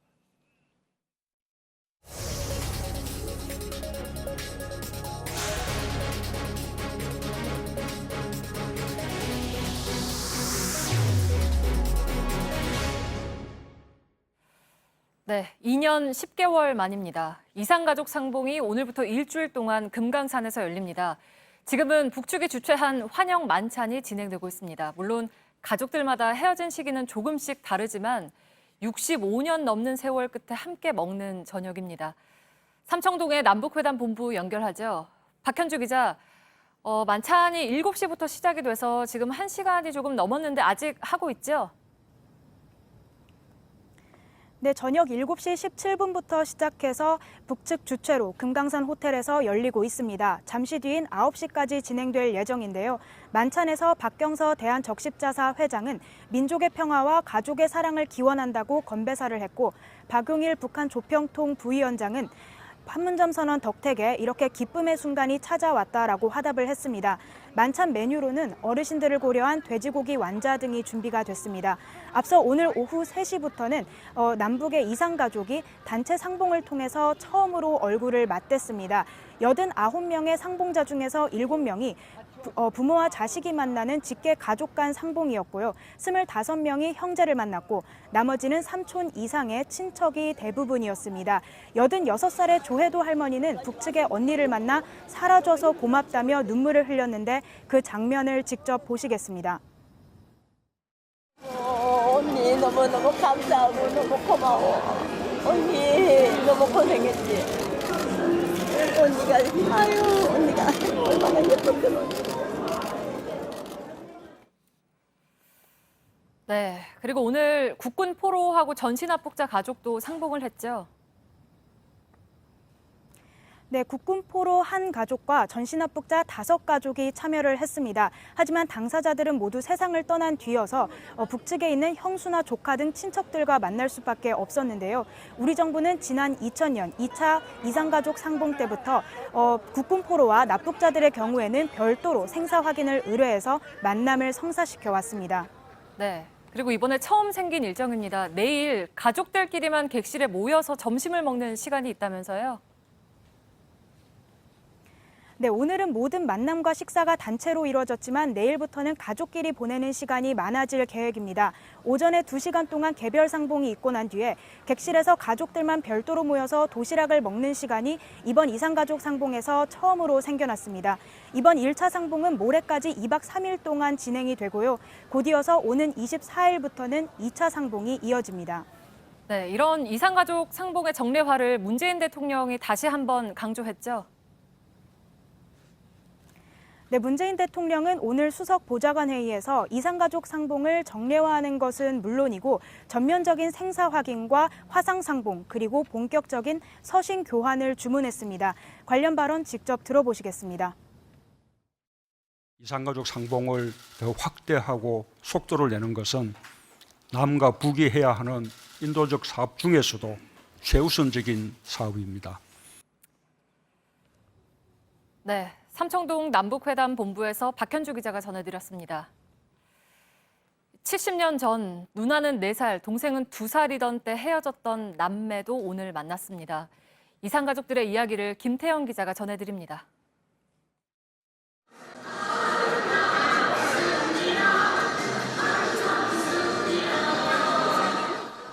Speaker 5: 네, 2년 10개월 만입니다. 이산가족 상봉이 오늘부터 일주일 동안 금강산에서 열립니다. 지금은 북측이 주최한 환영 만찬이 진행되고 있습니다. 물론 가족들마다 헤어진 시기는 조금씩 다르지만 65년 넘는 세월 끝에 함께 먹는 저녁입니다. 삼청동의 남북회담 본부 연결하죠. 박현주 기자, 만찬이 7시부터 시작이 돼서 지금 1시간이 조금 넘었는데 아직 하고 있죠?
Speaker 6: 네, 저녁 7시 17분부터 시작해서 북측 주최로 금강산 호텔에서 열리고 있습니다. 잠시 뒤인 9시까지 진행될 예정인데요. 만찬에서 박경서 대한적십자사 회장은 민족의 평화와 가족의 사랑을 기원한다고 건배사를 했고, 박용일 북한 조평통 부위원장은 판문점 선언 덕택에 이렇게 기쁨의 순간이 찾아왔다라고 화답을 했습니다. 만찬 메뉴로는 어르신들을 고려한 돼지고기 완자 등이 준비가 됐습니다. 앞서 오늘 오후 3시부터는 남북의 이산가족이 단체 상봉을 통해서 처음으로 얼굴을 맞댔습니다. 89명의 상봉자 중에서 7명이 부모와 자식이 만나는 직계 가족 간 상봉이었고요. 25명이 형제를 만났고 나머지는 삼촌 이상의 친척이 대부분이었습니다. 86살의 조혜도 할머니는 북측의 언니를 만나 살아줘서 고맙다며 눈물을 흘렸는데 그 장면을 직접 보시겠습니다.
Speaker 23: 언니 너무너무 감사하고 너무 고마워. 언니 너무 고생했지. 언니가 얼마나 예뻤던.
Speaker 5: 네, 그리고 오늘 국군 포로하고 전신합북자 가족도 상봉을 했죠.
Speaker 6: 네, 국군 포로 한 가족과 전신합북자 5가족이 참여를 했습니다. 하지만 당사자들은 모두 세상을 떠난 뒤여서 북측에 있는 형수나 조카 등 친척들과 만날 수밖에 없었는데요. 우리 정부는 지난 2000년 2차 이산가족 상봉 때부터 국군 포로와 납북자들의 경우에는 별도로 생사 확인을 의뢰해서 만남을 성사시켜 왔습니다.
Speaker 5: 네. 그리고 이번에 처음 생긴 일정입니다. 내일 가족들끼리만 객실에 모여서 점심을 먹는 시간이 있다면서요?
Speaker 6: 네, 오늘은 모든 만남과 식사가 단체로 이루어졌지만 내일부터는 가족끼리 보내는 시간이 많아질 계획입니다. 오전에 2시간 동안 개별 상봉이 있고 난 뒤에 객실에서 가족들만 별도로 모여서 도시락을 먹는 시간이 이번 이산가족 상봉에서 처음으로 생겨났습니다. 이번 1차 상봉은 모레까지 2박 3일 동안 진행이 되고요. 곧이어서 오는 24일부터는 2차 상봉이 이어집니다.
Speaker 5: 네, 이런 이산가족 상봉의 정례화를 문재인 대통령이 다시 한번 강조했죠.
Speaker 6: 네, 문재인 대통령은 오늘 수석 보좌관 회의에서 이산가족 상봉을 정례화하는 것은 물론이고 전면적인 생사 확인과 화상 상봉 그리고 본격적인 서신 교환을 주문했습니다. 관련 발언 직접 들어보시겠습니다.
Speaker 24: 이산가족 상봉을 더 확대하고 속도를 내는 것은 남과 북이 해야 하는 인도적 사업 중에서도 최우선적인 사업입니다.
Speaker 5: 네. 삼청동 남북회담 본부에서 박현주 기자가 전해드렸습니다. 70년 전 누나는 4살, 동생은 2살이던 때 헤어졌던 남매도 오늘 만났습니다. 이산가족들의 이야기를 김태영 기자가 전해드립니다.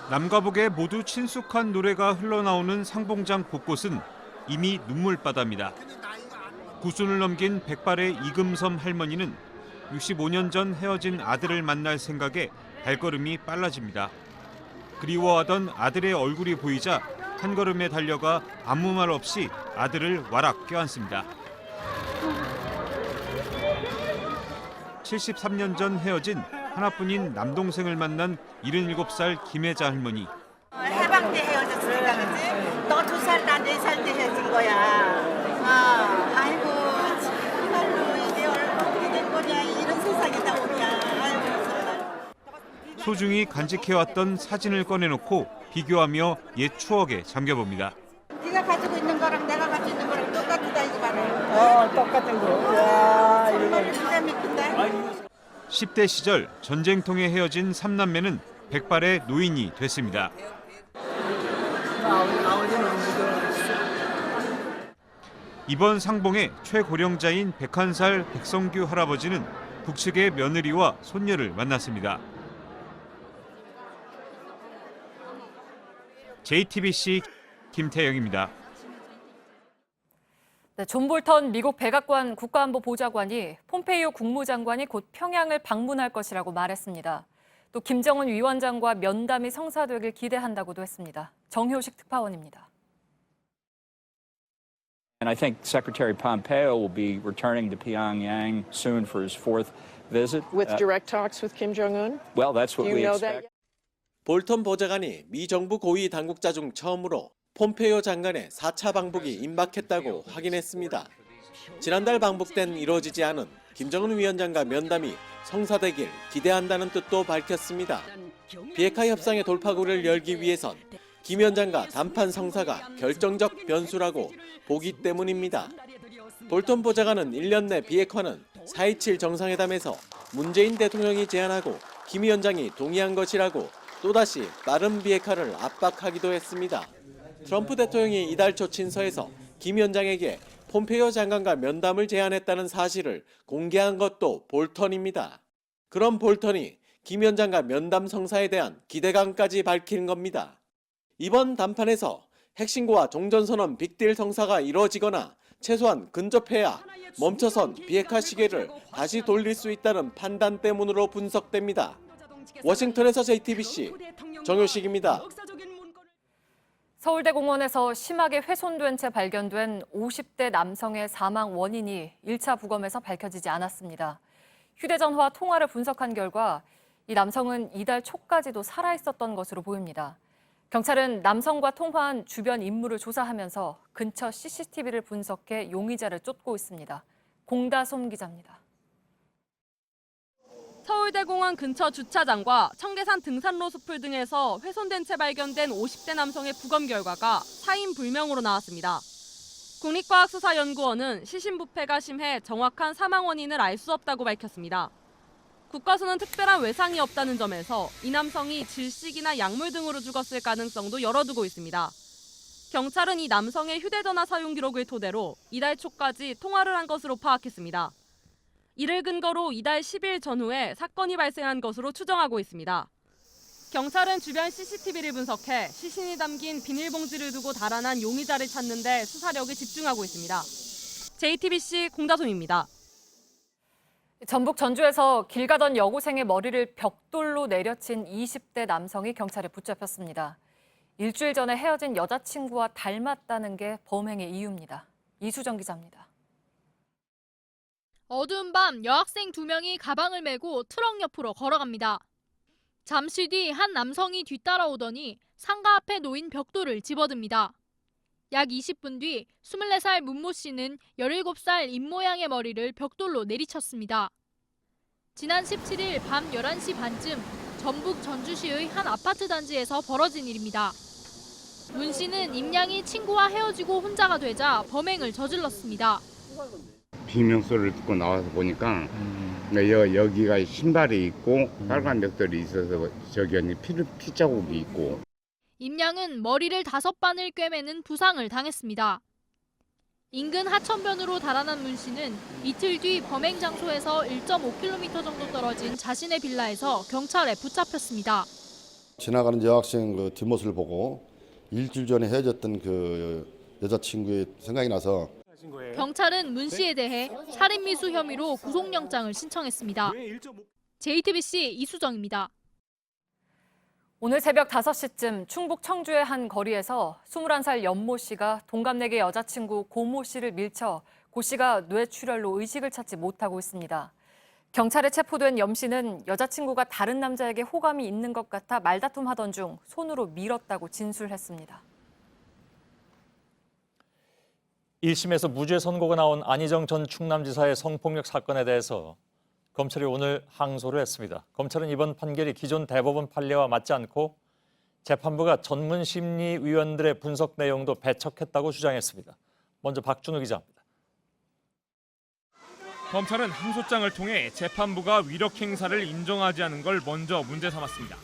Speaker 25: 남과 북에 모두 친숙한 노래가 흘러나오는 상봉장 곳곳은 이미 눈물바다입니다. 9순을 넘긴 백발의 이금섬 할머니는 65년 전 헤어진 아들을 만날 생각에 발걸음이 빨라집니다. 그리워하던 아들의 얼굴이 보이자 한 걸음에 달려가 아무 말 없이 아들을 와락 껴안습니다. 73년 전 헤어진 하나뿐인 남동생을 만난 77살 김혜자 할머니.
Speaker 23: 해방 때 헤어졌으니까 그치? 너 2살, 나 4살 때 헤어진 거야. 아이고 정말로 이게 어떻게 된 거냐. 이런 세상이 다 오냐. 아이고 정말.
Speaker 25: 소중히 간직해왔던 사진을 꺼내놓고 비교하며 옛 추억에 잠겨봅니다.
Speaker 23: 네가 가지고 있는 거랑 내가 가지고 있는 거랑 똑같다 이거 봐라. 똑같은 거. 야, 정말 기가 막힌다.
Speaker 25: 10대 시절 전쟁통에 헤어진 3남매는 백발의 노인이 됐습니다. 이번 상봉의 최고령자인 101살 백성규 할아버지는 북측의 며느리와 손녀를 만났습니다. JTBC 김태영입니다.
Speaker 5: 네, 존 볼턴 미국 백악관 국가안보보좌관이 폼페이오 국무장관이 곧 평양을 방문할 것이라고 말했습니다. 또 김정은 위원장과 면담이 성사되길 기대한다고도 했습니다. 정효식 특파원입니다.
Speaker 8: And I think Secretary Pompeo will be returning to Pyongyang soon for his fourth visit.
Speaker 9: With direct talks with Kim Jong-un?
Speaker 8: Well, that's what
Speaker 9: Do you
Speaker 8: we
Speaker 9: know
Speaker 8: expect.
Speaker 9: that?
Speaker 10: 볼턴 보좌관이 미 정부 고위 당국자 중 처음으로 폼페이오 장관의 4차 방북이 임박했다고 확인했습니다. 지난달 방북된 이루어지지 않은 김정은 위원장과 면담이 성사되길 기대한다는 뜻도 밝혔습니다. 비핵화 협상의 돌파구를 열기 위해선 김 위원장과 담판 성사가 결정적 변수라고 보기 때문입니다. 볼턴 보좌관은 1년 내 비핵화는 4.27 정상회담에서 문재인 대통령이 제안하고 김 위원장이 동의한 것이라고 또다시 빠른 비핵화를 압박하기도 했습니다. 트럼프 대통령이 이달 초 친서에서 김 위원장에게 폼페이오 장관과 면담을 제안했다는 사실을 공개한 것도 볼턴입니다. 그럼 볼턴이 김 위원장과 면담 성사에 대한 기대감까지 밝힌 겁니다. 이번 담판에서 핵신고와 종전선언 빅딜 성사가 이루어지거나 최소한 근접해야 멈춰선 비핵화 시계를 다시 돌릴 수 있다는 판단 때문으로 분석됩니다. 워싱턴에서 JTBC 정효식입니다.
Speaker 5: 서울대 공원에서 심하게 훼손된 채 발견된 50대 남성의 사망 원인이 1차 부검에서 밝혀지지 않았습니다. 휴대전화 통화를 분석한 결과 이 남성은 이달 초까지도 살아있었던 것으로 보입니다. 경찰은 남성과 통화한 주변 인물을 조사하면서 근처 CCTV를 분석해 용의자를 쫓고 있습니다. 공다솜 기자입니다.
Speaker 11: 서울대공원 근처 주차장과 청계산 등산로 숲을 등에서 훼손된 채 발견된 50대 남성의 부검 결과가 사인 불명으로 나왔습니다. 국립과학수사연구원은 시신부패가 심해 정확한 사망 원인을 알 수 없다고 밝혔습니다. 국과수는 특별한 외상이 없다는 점에서 이 남성이 질식이나 약물 등으로 죽었을 가능성도 열어두고 있습니다. 경찰은 이 남성의 휴대전화 사용 기록을 토대로 이달 초까지 통화를 한 것으로 파악했습니다. 이를 근거로 이달 10일 전후에 사건이 발생한 것으로 추정하고 있습니다. 경찰은 주변 CCTV를 분석해 시신이 담긴 비닐봉지를 두고 달아난 용의자를 찾는 데 수사력을 집중하고 있습니다. JTBC 공다솜입니다.
Speaker 5: 전북 전주에서 길 가던 여고생의 머리를 벽돌로 내려친 20대 남성이 경찰에 붙잡혔습니다. 일주일 전에 헤어진 여자친구와 닮았다는 게 범행의 이유입니다. 이수정 기자입니다.
Speaker 12: 어두운 밤 여학생 2명이 가방을 메고 트럭 옆으로 걸어갑니다. 잠시 뒤 한 남성이 뒤따라오더니 상가 앞에 놓인 벽돌을 집어듭니다. 약 20분 뒤 24살 문모 씨는 17살 입모양의 머리를 벽돌로 내리쳤습니다. 지난 17일 밤 11시 반쯤 전북 전주시의 한 아파트 단지에서 벌어진 일입니다. 문 씨는 임양이 친구와 헤어지고 혼자가 되자 범행을 저질렀습니다.
Speaker 26: 비명소리를 듣고 나와서 보니까 여기가 신발이 있고 빨간 벽돌이 있어서 저기 피 자국이 있고.
Speaker 12: 임양은 머리를 5반을 꿰매는 부상을 당했습니다. 인근 하천변으로 달아난 문 씨는 이틀 뒤 범행 장소에서 1.5km 정도 떨어진 자신의 빌라에서 경찰에 붙잡혔습니다.
Speaker 27: 지나가는 여학생 그 뒷모습을 보고 일주일 전에 헤어졌던 그 여자친구의 생각이 나서
Speaker 12: 경찰은 문 씨에 대해 살인미수 혐의로 구속영장을 신청했습니다. JTBC 이수정입니다.
Speaker 5: 오늘 새벽 5시쯤 충북 청주의 한 거리에서 21살 연모 씨가 동갑내기 여자친구 고모 씨를 밀쳐 고 씨가 뇌출혈로 의식을 찾지 못하고 있습니다. 경찰에 체포된 염 씨는 여자친구가 다른 남자에게 호감이 있는 것 같아 말다툼하던 중 손으로 밀었다고 진술했습니다.
Speaker 4: 1심에서 무죄 선고가 나온 안희정 전 충남지사의 성폭력 사건에 대해서 검찰이 오늘 항소를 했습니다. 검찰은 이번 판결이 기존 대법원 판례와 맞지 않고 재판부가 전문 심리위원들의 분석 내용도 배척했다고 주장했습니다. 먼저 박준우 기자입니다.
Speaker 21: 검찰은 항소장을 통해 재판부가 위력 행사를 인정하지 않은 걸 먼저 문제 삼았습니다.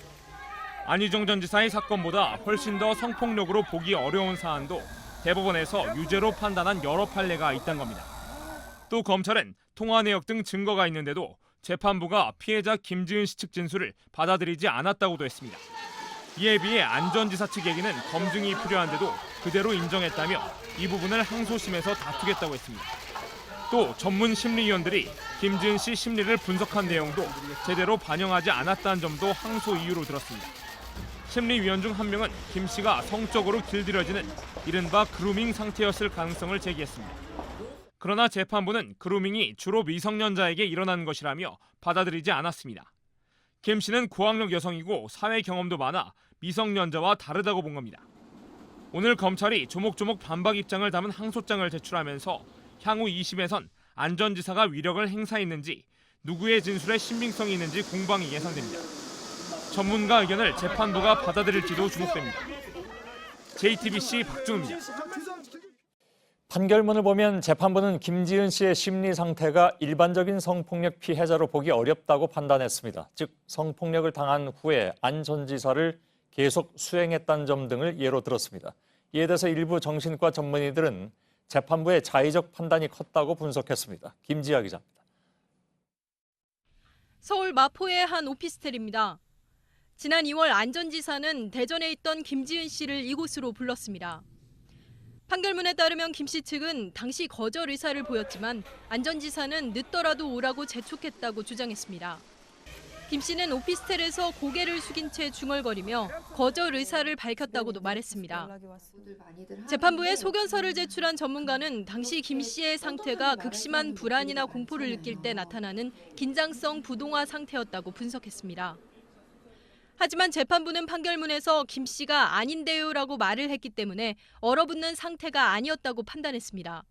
Speaker 21: 안희정 전 지사의 사건보다 훨씬 더 성폭력으로 보기 어려운 사안도 대법원에서 유죄로 판단한 여러 판례가 있다는 겁니다. 또 검찰은 통화 내역 등 증거가 있는데도 재판부가 피해자 김지은 씨 측 진술을 받아들이지 않았다고도 했습니다. 이에 비해 안 전 지사 측 얘기는 검증이 필요한데도 그대로 인정했다며 이 부분을 항소심에서 다투겠다고 했습니다. 또 전문 심리위원들이 김지은 씨 심리를 분석한 내용도 제대로 반영하지 않았다는 점도 항소 이유로 들었습니다. 심리위원 중 한 명은 김 씨가 성적으로 길들여지는 이른바 그루밍 상태였을 가능성을 제기했습니다. 그러나 재판부는 그루밍이 주로 미성년자에게 일어나는 것이라며 받아들이지 않았습니다. 김 씨는 고학력 여성이고 사회 경험도 많아 미성년자와 다르다고 본 겁니다. 오늘 검찰이 조목조목 반박 입장을 담은 항소장을 제출하면서 향후 2심에선 안 전 지사가 위력을 행사했는지 누구의 진술에 신빙성이 있는지 공방이 예상됩니다. 전문가 의견을 재판부가 받아들일지도 주목됩니다. JTBC 박준우입니다.
Speaker 4: 판결문을 보면 재판부는 김지은 씨의 심리 상태가 일반적인 성폭력 피해자로 보기 어렵다고 판단했습니다. 즉 성폭력을 당한 후에 안 전 지사를 계속 수행했다는 점 등을 예로 들었습니다. 이에 대해서 일부 정신과 전문의들은 재판부의 자의적 판단이 컸다고 분석했습니다. 김지아 기자입니다.
Speaker 13: 서울 마포의 한 오피스텔입니다. 지난 2월 안 전 지사는 대전에 있던 김지은 씨를 이곳으로 불렀습니다. 판결문에 따르면 김 씨 측은 당시 거절 의사를 보였지만 안 전 지사는 늦더라도 오라고 재촉했다고 주장했습니다. 김 씨는 오피스텔에서 고개를 숙인 채 중얼거리며 거절 의사를 밝혔다고도 말했습니다. 재판부에 소견서를 제출한 전문가는 당시 김 씨의 상태가 극심한 불안이나 공포를 느낄 때 나타나는 긴장성 부동화 상태였다고 분석했습니다. 하지만 재판부는 판결문에서 김 씨가 아닌데요라고 말을 했기 때문에 얼어붙는 상태가 아니었다고 판단했습니다.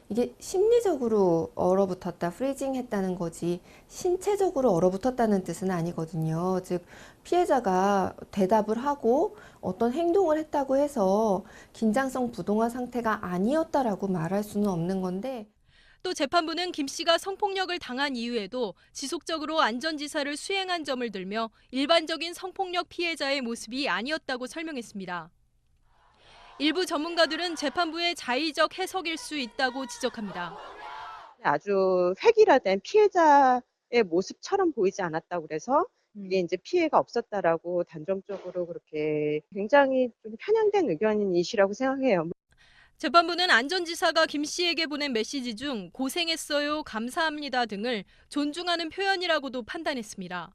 Speaker 14: 이게 심리적으로 얼어붙었다, 프리징했다는 거지 신체적으로 얼어붙었다는 뜻은 아니거든요. 즉 피해자가 대답을 하고 어떤 행동을 했다고 해서 긴장성 부동화 상태가 아니었다라고 말할 수는 없는 건데
Speaker 13: 또 재판부는 김 씨가 성폭력을 당한 이후에도 지속적으로 안 전 지사를 수행한 점을 들며 일반적인 성폭력 피해자의 모습이 아니었다고 설명했습니다. 일부 전문가들은 재판부의 자의적 해석일 수 있다고 지적합니다.
Speaker 15: 아주 획일화된 피해자의 모습처럼 보이지 않았다고 그래서 그게 이제 피해가 없었다라고 단정적으로 그렇게 굉장히 좀 편향된 의견이시라고 생각해요.
Speaker 13: 재판부는 안 전 지사가 김 씨에게 보낸 메시지 중 고생했어요, 감사합니다 등을 존중하는 표현이라고도 판단했습니다.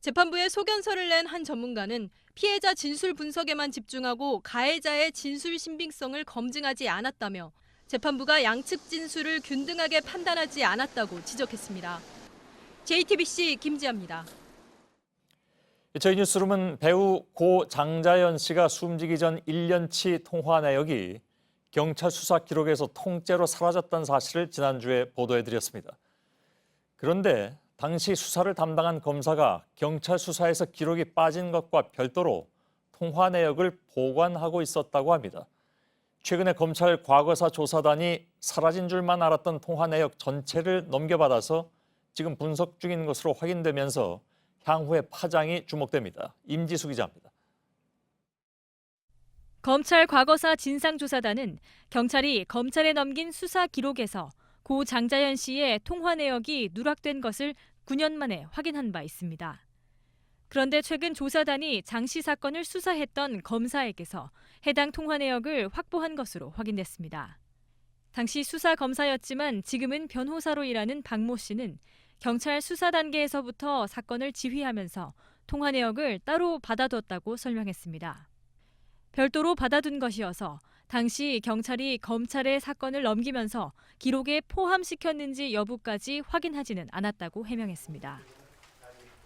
Speaker 13: 재판부에 소견서를 낸 한 전문가는 피해자 진술 분석에만 집중하고 가해자의 진술 신빙성을 검증하지 않았다며 재판부가 양측 진술을 균등하게 판단하지 않았다고 지적했습니다. JTBC 김지아입니다.
Speaker 4: 저희 뉴스룸은 배우 고 장자연 씨가 숨지기 전 1년치 통화 내역이 경찰 수사 기록에서 통째로 사라졌다는 사실을 지난주에 보도해드렸습니다. 그런데 당시 수사를 담당한 검사가 경찰 수사에서 기록이 빠진 것과 별도로 통화 내역을 보관하고 있었다고 합니다. 최근에 검찰 과거사 조사단이 사라진 줄만 알았던 통화 내역 전체를 넘겨받아서 지금 분석 중인 것으로 확인되면서 향후의 파장이 주목됩니다. 임지수 기자입니다.
Speaker 13: 검찰 과거사 진상조사단은 경찰이 검찰에 넘긴 수사 기록에서 고 장자연 씨의 통화 내역이 누락된 것을 9년 만에 확인한 바 있습니다. 그런데 최근 조사단이 장 씨 사건을 수사했던 검사에게서 해당 통화 내역을 확보한 것으로 확인됐습니다. 당시 수사 검사였지만 지금은 변호사로 일하는 박모 씨는 경찰 수사 단계에서부터 사건을 지휘하면서 통화 내역을 따로 받아뒀다고 설명했습니다. 별도로 받아둔 것이어서 당시 경찰이 검찰에 사건을 넘기면서 기록에 포함시켰는지 여부까지 확인하지는 않았다고 해명했습니다.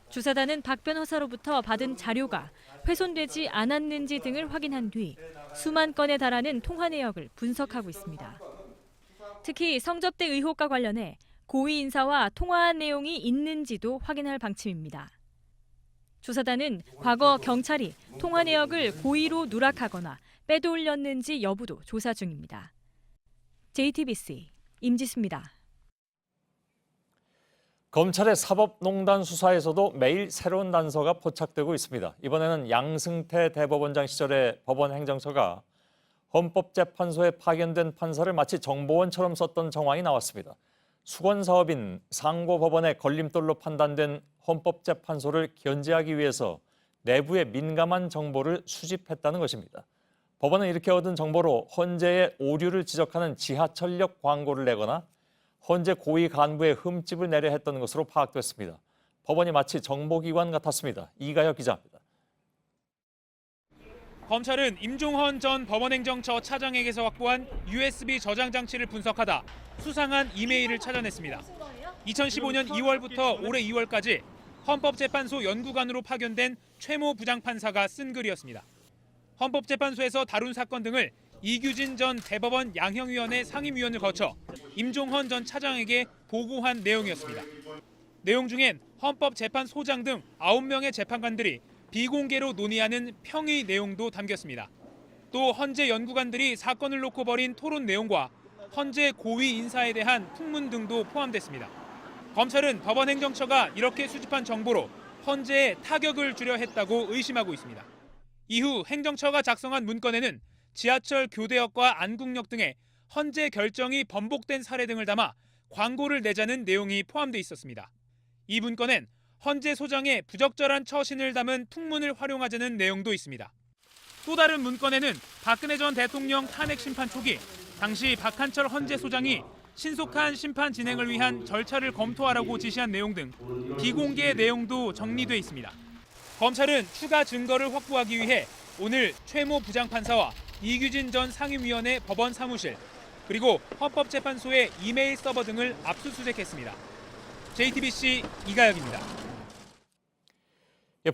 Speaker 13: 조사단은 박 변호사로부터 받은 자료가 훼손되지 않았는지 등을 확인한 뒤 수만 건에 달하는 통화 내역을 분석하고 있습니다. 특히 성접대 의혹과 관련해 고위 인사와 통화한 내용이 있는지도 확인할 방침입니다. 조사단은 과거 경찰이 통화 내역을 고의로 누락하거나 빼돌렸는지 여부도 조사 중입니다. JTBC 임지수입니다.
Speaker 4: 검찰의 사법농단 수사에서도 매일 새로운 단서가 포착되고 있습니다. 이번에는 양승태 대법원장 시절의 법원 행정처가 헌법재판소에 파견된 판사를 마치 정보원처럼 썼던 정황이 나왔습니다. 수건사업인 상고법원의 걸림돌로 판단된 헌법재판소를 견제하기 위해서 내부의 민감한 정보를 수집했다는 것입니다. 법원은 이렇게 얻은 정보로 헌재의 오류를 지적하는 지하철역 광고를 내거나 헌재 고위 간부의 흠집을 내려 했던 것으로 파악됐습니다. 법원이 마치 정보기관 같았습니다. 이가혁 기자입니다.
Speaker 21: 검찰은 임종헌 전 법원행정처 차장에게서 확보한 USB 저장 장치를 분석하다 수상한 이메일을 찾아냈습니다. 2015년 2월부터 올해 2월까지 헌법재판소 연구관으로 파견된 최모 부장판사가 쓴 글이었습니다. 헌법재판소에서 다룬 사건 등을 이규진 전 대법원 양형위원회 상임위원을 거쳐 임종헌 전 차장에게 보고한 내용이었습니다. 내용 중엔 헌법재판소장 등 9명의 재판관들이 비공개로 논의하는 평의 내용도 담겼습니다. 또 헌재 연구관들이 사건을 놓고 벌인 토론 내용과 헌재 고위 인사에 대한 풍문 등도 포함됐습니다. 검찰은 법원 행정처가 이렇게 수집한 정보로 헌재에 타격을 주려 했다고 의심하고 있습니다. 이후 행정처가 작성한 문건에는 지하철 교대역과 안국역 등의 헌재 결정이 번복된 사례 등을 담아 광고를 내자는 내용이 포함돼 있었습니다. 이 문건엔 헌재 소장의 부적절한 처신을 담은 풍문을 활용하자는 내용도 있습니다. 또 다른 문건에는 박근혜 전 대통령 탄핵 심판 초기 당시 박한철 헌재 소장이 신속한 심판 진행을 위한 절차를 검토하라고 지시한 내용 등 비공개 내용도 정리돼 있습니다. 검찰은 추가 증거를 확보하기 위해 오늘 최모 부장판사와 이규진 전 상임위원회 법원 사무실 그리고 헌법재판소의 이메일 서버 등을 압수수색했습니다. JTBC 이가혁입니다.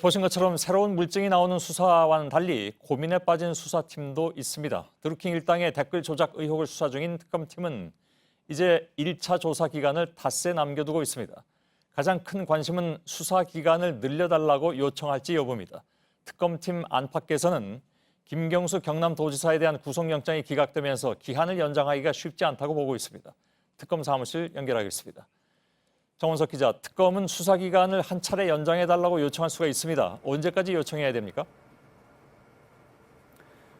Speaker 4: 보신 것처럼 새로운 물증이 나오는 수사와는 달리 고민에 빠진 수사팀도 있습니다. 드루킹 일당의 댓글 조작 의혹을 수사 중인 특검팀은 이제 1차 조사 기간을 닷새 남겨두고 있습니다. 가장 큰 관심은 수사 기간을 늘려달라고 요청할지 여부입니다. 특검팀 안팎에서는 김경수 경남도지사에 대한 구속영장이 기각되면서 기한을 연장하기가 쉽지 않다고 보고 있습니다. 특검 사무실 연결하겠습니다. 정원석 기자, 특검은 수사 기간을 한 차례 연장해달라고 요청할 수가 있습니다. 언제까지 요청해야 됩니까?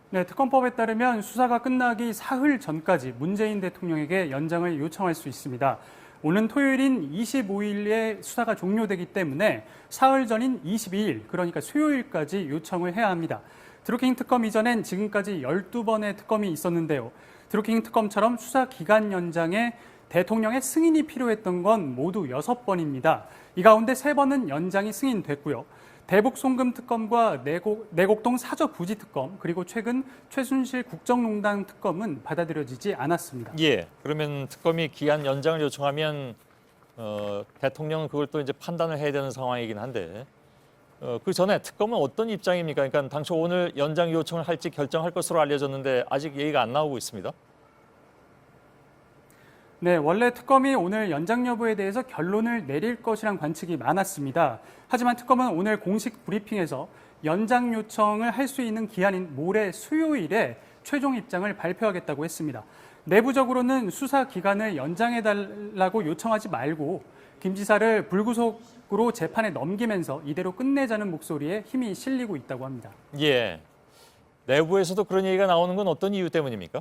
Speaker 1: 네, 특검법에 따르면 수사가 끝나기 사흘 전까지 문재인 대통령에게 연장을 요청할 수 있습니다. 오는 토요일인 25일에 수사가 종료되기 때문에 사흘 전인 22일, 그러니까 수요일까지 요청을 해야 합니다. 드루킹 특검 이전엔 지금까지 12번의 특검이 있었는데요. 드루킹 특검처럼 수사 기간 연장에 대통령의 승인이 필요했던 건 모두 6번입니다. 이 가운데 3번은 연장이 승인됐고요. 대북 송금 특검과 내곡동 사저 부지 특검, 그리고 최근 최순실 국정농단 특검은 받아들여지지 않았습니다.
Speaker 4: 예, 그러면 특검이 기한 연장을 요청하면 대통령은 그걸 또 이제 판단을 해야 되는 상황이긴 한데 그 전에 특검은 어떤 입장입니까? 그러니까 당초 오늘 연장 요청을 할지 결정할 것으로 알려졌는데 아직 얘기가 안 나오고 있습니다.
Speaker 1: 네, 원래 특검이 오늘 연장 여부에 대해서 결론을 내릴 것이란 관측이 많았습니다. 하지만 특검은 오늘 공식 브리핑에서 연장 요청을 할 수 있는 기한인 모레 수요일에 최종 입장을 발표하겠다고 했습니다. 내부적으로는 수사 기간을 연장해달라고 요청하지 말고 김 지사를 불구속으로 재판에 넘기면서 이대로 끝내자는 목소리에 힘이 실리고 있다고 합니다.
Speaker 4: 예, 내부에서도 그런 얘기가 나오는 건 어떤 이유 때문입니까?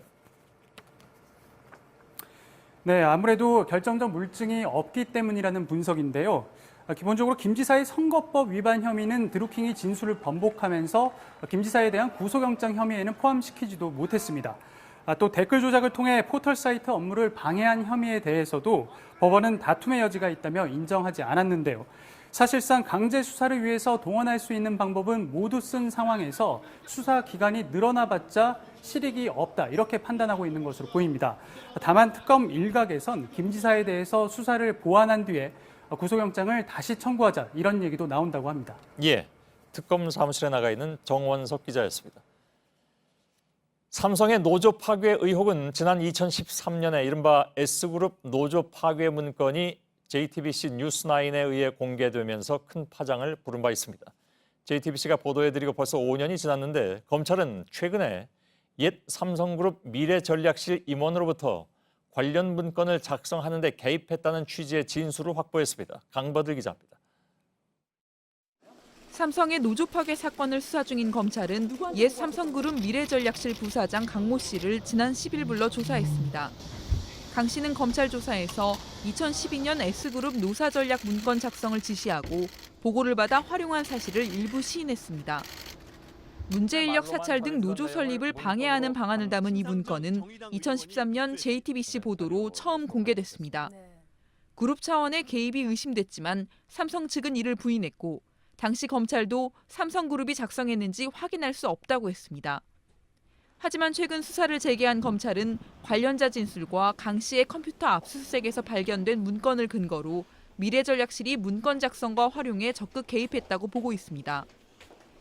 Speaker 1: 네, 아무래도 결정적 물증이 없기 때문이라는 분석인데요. 기본적으로 김 지사의 선거법 위반 혐의는 드루킹이 진술을 번복하면서 김 지사에 대한 구속영장 혐의에는 포함시키지도 못했습니다. 또 댓글 조작을 통해 포털 사이트 업무를 방해한 혐의에 대해서도 법원은 다툼의 여지가 있다며 인정하지 않았는데요. 사실상 강제 수사를 위해서 동원할 수 있는 방법은 모두 쓴 상황에서 수사 기간이 늘어나봤자 실익이 없다, 이렇게 판단하고 있는 것으로 보입니다. 다만 특검 일각에선 김 지사에 대해서 수사를 보완한 뒤에 구속영장을 다시 청구하자, 이런 얘기도 나온다고 합니다.
Speaker 4: 예, 특검 사무실에 나가 있는 정원석 기자였습니다. 삼성의 노조 파괴 의혹은 지난 2013년에 이른바 S그룹 노조 파괴 문건이 JTBC 뉴스9에 의해 공개되면서 큰 파장을 부른 바 있습니다. JTBC가 보도해드리고 벌써 5년이 지났는데 검찰은 최근에 옛 삼성그룹 미래전략실 임원으로부터 관련 문건을 작성하는 데 개입했다는 취지의 진술을 확보했습니다. 강버들 기자입니다.
Speaker 2: 삼성의 노조 파괴 사건을 수사 중인 검찰은 옛 삼성그룹 미래전략실 부사장 강모 씨를 지난 10일 불러 조사했습니다. 강 씨는 검찰 조사에서 2012년 S그룹 노사전략 문건 작성을 지시하고 보고를 받아 활용한 사실을 일부 시인했습니다. 문제인력 사찰 등 노조 설립을 방해하는 방안을 담은 이 문건은 2013년 JTBC 보도로 처음 공개됐습니다. 그룹 차원의 개입이 의심됐지만 삼성 측은 이를 부인했고 당시 검찰도 삼성그룹이 작성했는지 확인할 수 없다고 했습니다. 하지만 최근 수사를 재개한 검찰은 관련자 진술과 강 씨의 컴퓨터 압수수색에서 발견된 문건을 근거로 미래전략실이 문건 작성과 활용에 적극 개입했다고 보고 있습니다.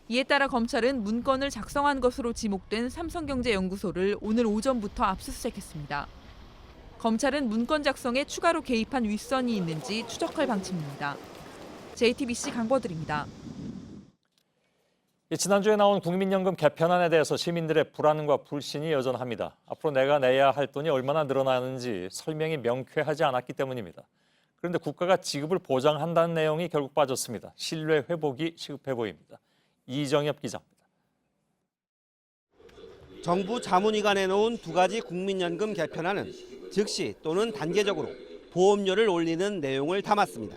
Speaker 2: 이에 따라 검찰은 문건을 작성한 것으로 지목된 삼성경제연구소를 오늘 오전부터 압수수색했습니다. 검찰은 문건 작성에 추가로 개입한 윗선이 있는지 추적할 방침입니다. JTBC 강버들입니다.
Speaker 4: 지난주에 나온 국민연금 개편안에 대해서 시민들의 불안과 불신이 여전합니다. 앞으로 내가 내야 할 돈이 얼마나 늘어나는지 설명이 명쾌하지 않았기 때문입니다. 그런데 국가가 지급을 보장한다는 내용이 결국 빠졌습니다. 신뢰 회복이 시급해 보입니다. 이정엽 기자입니다.
Speaker 7: 정부 자문위가 내놓은 두 가지 국민연금 개편안은 즉시 또는 단계적으로 보험료를 올리는 내용을 담았습니다.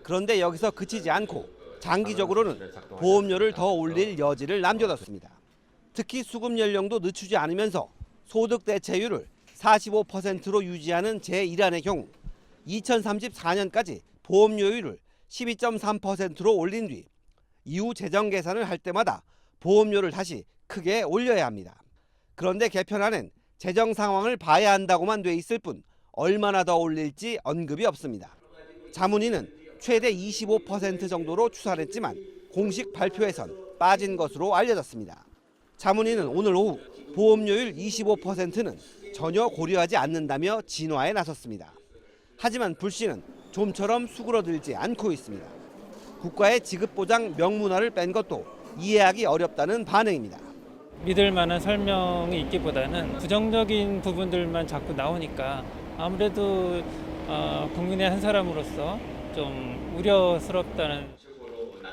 Speaker 7: 그런데 여기서 그치지 않고 장기적으로는 보험료를 더 올릴 여지를 남겨뒀습니다. 특히 수급 연령도 늦추지 않으면서 소득 대체율을 45%로 유지하는 제1안의 경우 2034년까지 보험료율을 12.3%로 올린 뒤 이후 재정 계산을 할 때마다 보험료를 다시 크게 올려야 합니다. 그런데 개편안엔 재정 상황을 봐야 한다고만 돼 있을 뿐 얼마나 더 올릴지 언급이 없습니다. 자문위는 최대 25% 정도로 추산했지만 공식 발표에선 빠진 것으로 알려졌습니다. 자문위는 오늘 오후 보험료율 25%는 전혀 고려하지 않는다며 진화에 나섰습니다. 하지만 불 씨는 좀처럼 수그러들지 않고 있습니다. 국가의 지급보장 명문화를 뺀 것도 이해하기 어렵다는 반응입니다.
Speaker 16: 믿을 만한 설명이 있기보다는 부정적인 부분들만 자꾸 나오니까 아무래도 국민의 한 사람으로서 좀 우려스럽다는.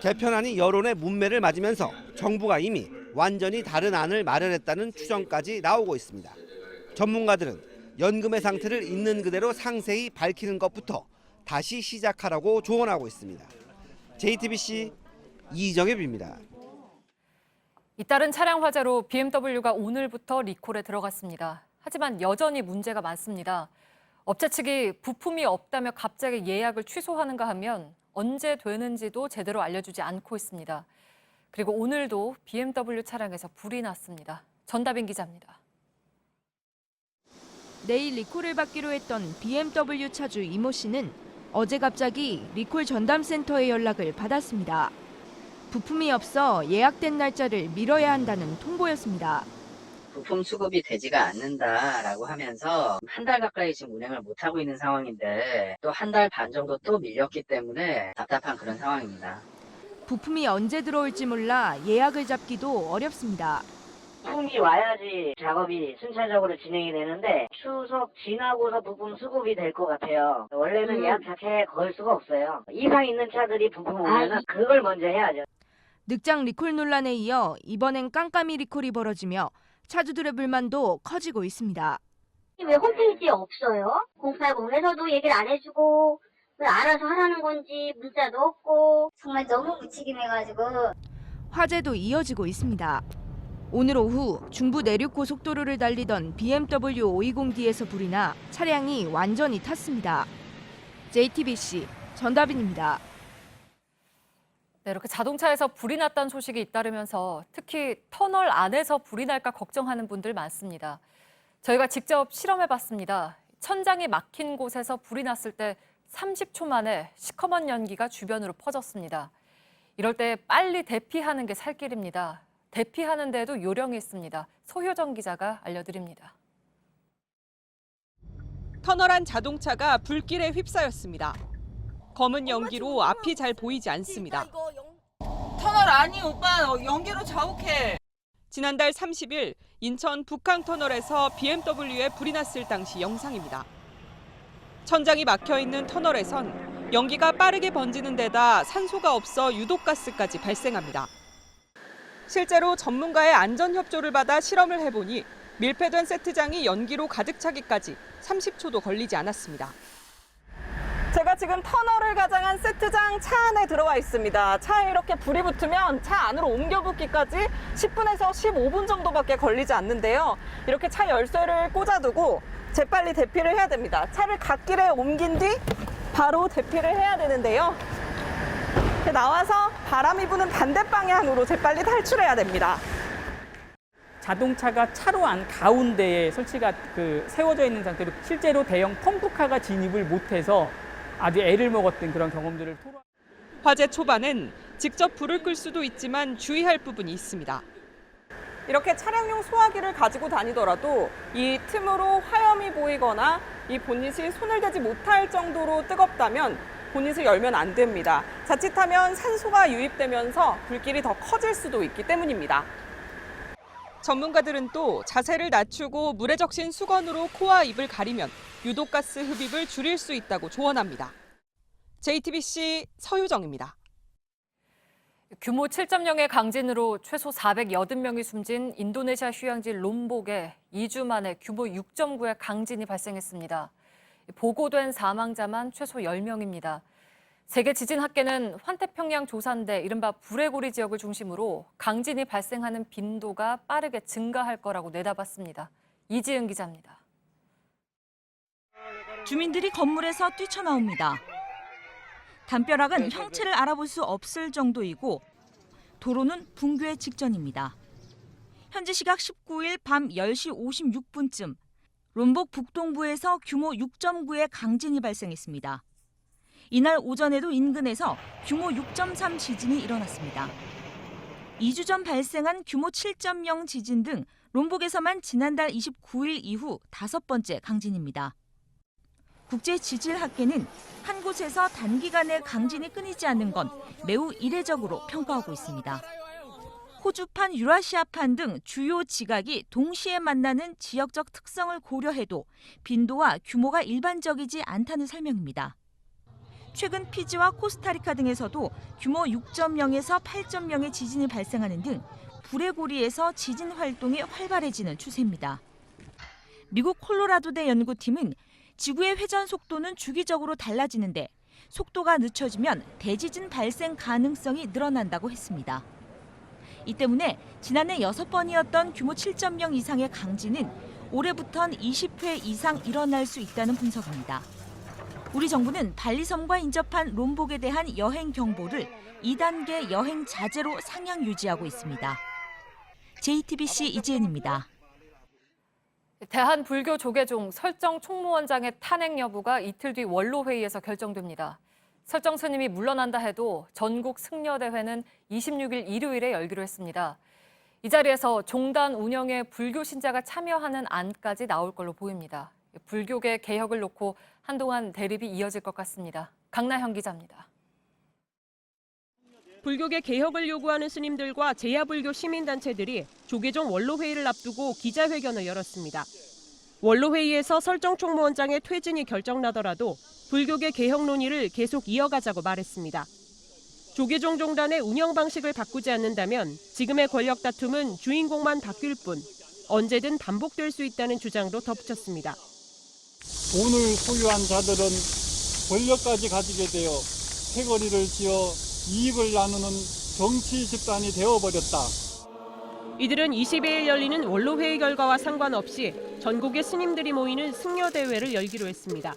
Speaker 7: 개편안이 여론의 문매를 맞으면서 정부가 이미 완전히 다른 안을 마련했다는 추정까지 나오고 있습니다. 전문가들은 연금의 상태를 있는 그대로 상세히 밝히는 것부터 다시 시작하라고 조언하고 있습니다. JTBC 이정엽입니다.
Speaker 5: 잇따른 차량 화재로 BMW가 오늘부터 리콜에 들어갔습니다. 하지만 여전히 문제가 많습니다. 업체 측이 부품이 없다며 갑자기 예약을 취소하는가 하면 언제 되는지도 제대로 알려주지 않고 있습니다. 그리고 오늘도 BMW 차량에서 불이 났습니다. 전다빈 기자입니다.
Speaker 17: 내일 리콜을 받기로 했던 BMW 차주 이모 씨는 어제 갑자기 리콜 전담센터에 연락을 받았습니다. 부품이 없어 예약된 날짜를 미뤄야 한다는 통보였습니다.
Speaker 18: 부품 수급이 되지가 않는다라고 하면서 한 달 가까이 지금 운행을 못하고 있는 상황인데 또 한 달 반 정도 또 밀렸기 때문에 답답한 그런 상황입니다.
Speaker 17: 부품이 언제 들어올지 몰라 예약을 잡기도 어렵습니다.
Speaker 18: 부품이 와야지 작업이 순차적으로 진행이 되는데 추석 지나고서 부품 수급이 될 것 같아요. 원래는 예약 자체에 걸 수가 없어요. 이상 있는 차들이 부품 오면 그걸 먼저 해야죠.
Speaker 17: 늑장 리콜 논란에 이어 이번엔 깜깜이 리콜이 벌어지며 차주들의 불만도 커지고 있습니다.
Speaker 19: 왜 홈페이지에 없어요? 080에서도 얘기를 안 해주고 왜 알아서 하라는 건지 문자도 없고 정말 너무 무책임해가지고.
Speaker 17: 화재도 이어지고 있습니다. 오늘 오후 중부 내륙고속도로를 달리던 BMW 520D에서 불이 나 차량이 완전히 탔습니다. JTBC 전다빈입니다.
Speaker 5: 네, 이렇게 자동차에서 불이 났다는 소식이 잇따르면서 특히 터널 안에서 불이 날까 걱정하는 분들 많습니다. 저희가 직접 실험해봤습니다. 천장이 막힌 곳에서 불이 났을 때 30초 만에 시커먼 연기가 주변으로 퍼졌습니다. 이럴 때 빨리 대피하는 게 살 길입니다. 대피하는 데에도 요령이 있습니다. 소효정 기자가 알려드립니다.
Speaker 3: 터널 안 자동차가 불길에 휩싸였습니다. 검은 연기로 앞이 잘 보이지 않습니다.
Speaker 6: 터널 아니 오빠 연기로 자욱해.
Speaker 3: 지난달 30일 인천 북항터널에서 BMW에 불이 났을 당시 영상입니다. 천장이 막혀있는 터널에선 연기가 빠르게 번지는 데다 산소가 없어 유독가스까지 발생합니다. 실제로 전문가의 안전협조를 받아 실험을 해보니 밀폐된 세트장이 연기로 가득 차기까지 30초도 걸리지 않았습니다.
Speaker 6: 제가 지금 터널을 가장한 세트장 차 안에 들어와 있습니다. 차에 이렇게 불이 붙으면 차 안으로 옮겨 붓기까지 10분에서 15분 정도밖에 걸리지 않는데요. 이렇게 차 열쇠를 꽂아두고 재빨리 대피를 해야 됩니다. 차를 갓길에 옮긴 뒤 바로 대피를 해야 되는데요. 이렇게 나와서 바람이 부는 반대 방향으로 재빨리 탈출해야 됩니다.
Speaker 20: 자동차가 차로 안 가운데에 설치가 세워져 있는 상태로 실제로 대형 펌프카가 진입을 못해서 아주 애를 먹었던 그런 경험들을 토로.
Speaker 3: 화재 초반엔 직접 불을 끌 수도 있지만 주의할 부분이 있습니다.
Speaker 6: 이렇게 차량용 소화기를 가지고 다니더라도 이 틈으로 화염이 보이거나 이 보닛이 손을 대지 못할 정도로 뜨겁다면 보닛을 열면 안 됩니다. 자칫하면 산소가 유입되면서 불길이 더 커질 수도 있기 때문입니다.
Speaker 3: 전문가들은 또 자세를 낮추고 물에 적신 수건으로 코와 입을 가리면 유독가스 흡입을 줄일 수 있다고 조언합니다. JTBC 서유정입니다.
Speaker 5: 규모 7.0의 강진으로 최소 480명이 숨진 인도네시아 휴양지 롬복에 2주 만에 규모 6.9의 강진이 발생했습니다. 보고된 사망자만 최소 10명입니다. 세계 지진학계는 환태평양 조산대 이른바 불레고리 지역을 중심으로 강진이 발생하는 빈도가 빠르게 증가할 거라고 내다봤습니다. 이지은 기자입니다.
Speaker 22: 주민들이 건물에서 뛰쳐나옵니다. 담벼락은 형체를 알아볼 수 없을 정도이고 도로는 붕괴 직전입니다. 현지 시각 19일 밤 10시 56분쯤 롬복 북동부에서 규모 6.9의 강진이 발생했습니다. 이날 오전에도 인근에서 규모 6.3 지진이 일어났습니다. 2주 전 발생한 규모 7.0 지진 등 롬복에서만 지난달 29일 이후 5번째 강진입니다. 국제지질학계는 한 곳에서 단기간에 강진이 끊이지 않는 건 매우 이례적으로 평가하고 있습니다. 호주판, 유라시아판 등 주요 지각이 동시에 만나는 지역적 특성을 고려해도 빈도와 규모가 일반적이지 않다는 설명입니다. 최근 피지와 코스타리카 등에서도 규모 6.0에서 8.0의 지진이 발생하는 등 불레고리에서 지진 활동이 활발해지는 추세입니다. 미국 콜로라도대 연구팀은 지구의 회전 속도는 주기적으로 달라지는데 속도가 늦춰지면 대지진 발생 가능성이 늘어난다고 했습니다. 이 때문에 지난해 6번이었던 규모 7.0 이상의 강진은 올해부턴 20회 이상 일어날 수 있다는 분석입니다. 우리 정부는 발리섬과 인접한 롬복에 대한 여행 경보를 2단계 여행 자제로 상향 유지하고 있습니다. JTBC 이지은입니다.
Speaker 5: 대한불교조계종 설정 총무원장의 탄핵 여부가 이틀 뒤 원로회의에서 결정됩니다. 설정 스님이 물러난다 해도 전국 승려대회는 26일 일요일에 열기로 했습니다. 이 자리에서 종단 운영에 불교 신자가 참여하는 안까지 나올 걸로 보입니다. 불교계 개혁을 놓고 한동안 대립이 이어질 것 같습니다. 강나현 기자입니다.
Speaker 3: 불교계 개혁을 요구하는 스님들과 제야불교 시민단체들이 조계종 원로회의를 앞두고 기자회견을 열었습니다. 원로회의에서 설정 총무원장의 퇴진이 결정나더라도 불교계 개혁 논의를 계속 이어가자고 말했습니다. 조계종 종단의 운영 방식을 바꾸지 않는다면 지금의 권력 다툼은 주인공만 바뀔 뿐 언제든 반복될 수 있다는 주장도 덧붙였습니다.
Speaker 23: 돈을 소유한 자들은 권력까지 가지게 되어 패거리를 지어 이익을 나누는 정치 집단이 되어버렸다.
Speaker 3: 이들은 22일 열리는 원로회의 결과와 상관없이 전국의 스님들이 모이는 승려대회를 열기로 했습니다.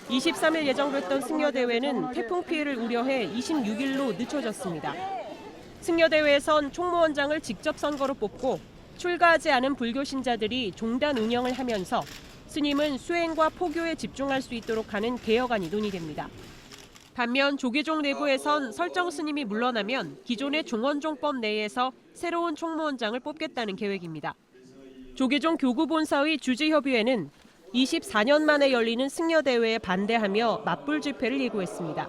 Speaker 3: 23일 예정됐던 승려대회는 태풍 피해를 우려해 26일로 늦춰졌습니다. 승려대회에선 총무원장을 직접 선거로 뽑고 출가하지 않은 불교 신자들이 종단 운영을 하면서 스님은 수행과 포교에 집중할 수 있도록 하는 개혁안이 논의됩니다. 반면 조계종 내부에선 설정 스님이 물러나면 기존의 종원종법 내에서 새로운 총무원장을 뽑겠다는 계획입니다. 조계종 교구본사의 주지협의회는 24년 만에 열리는 승려대회에 반대하며 맞불 집회를 예고했습니다.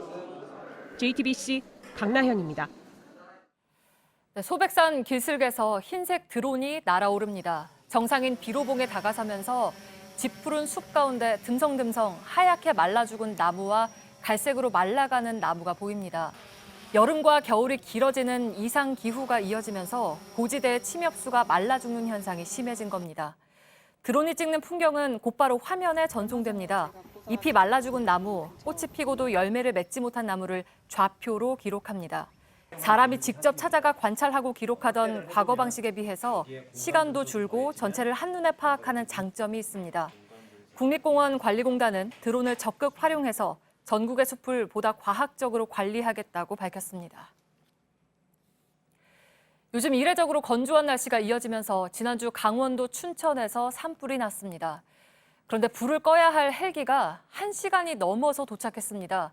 Speaker 3: JTBC 강나현입니다.
Speaker 5: 네, 소백산 기슭에서 흰색 드론이 날아오릅니다. 정상인 비로봉에 다가서면서 짙푸른 숲 가운데 듬성듬성 하얗게 말라 죽은 나무와 갈색으로 말라가는 나무가 보입니다. 여름과 겨울이 길어지는 이상 기후가 이어지면서 고지대의 침엽수가 말라 죽는 현상이 심해진 겁니다. 드론이 찍는 풍경은 곧바로 화면에 전송됩니다. 잎이 말라 죽은 나무, 꽃이 피고도 열매를 맺지 못한 나무를 좌표로 기록합니다. 사람이 직접 찾아가 관찰하고 기록하던 과거 방식에 비해서 시간도 줄고 전체를 한눈에 파악하는 장점이 있습니다. 국립공원관리공단은 드론을 적극 활용해서 전국의 숲을 보다 과학적으로 관리하겠다고 밝혔습니다. 요즘 이례적으로 건조한 날씨가 이어지면서 지난주 강원도 춘천에서 산불이 났습니다. 그런데 불을 꺼야 할 헬기가 1시간이 넘어서 도착했습니다.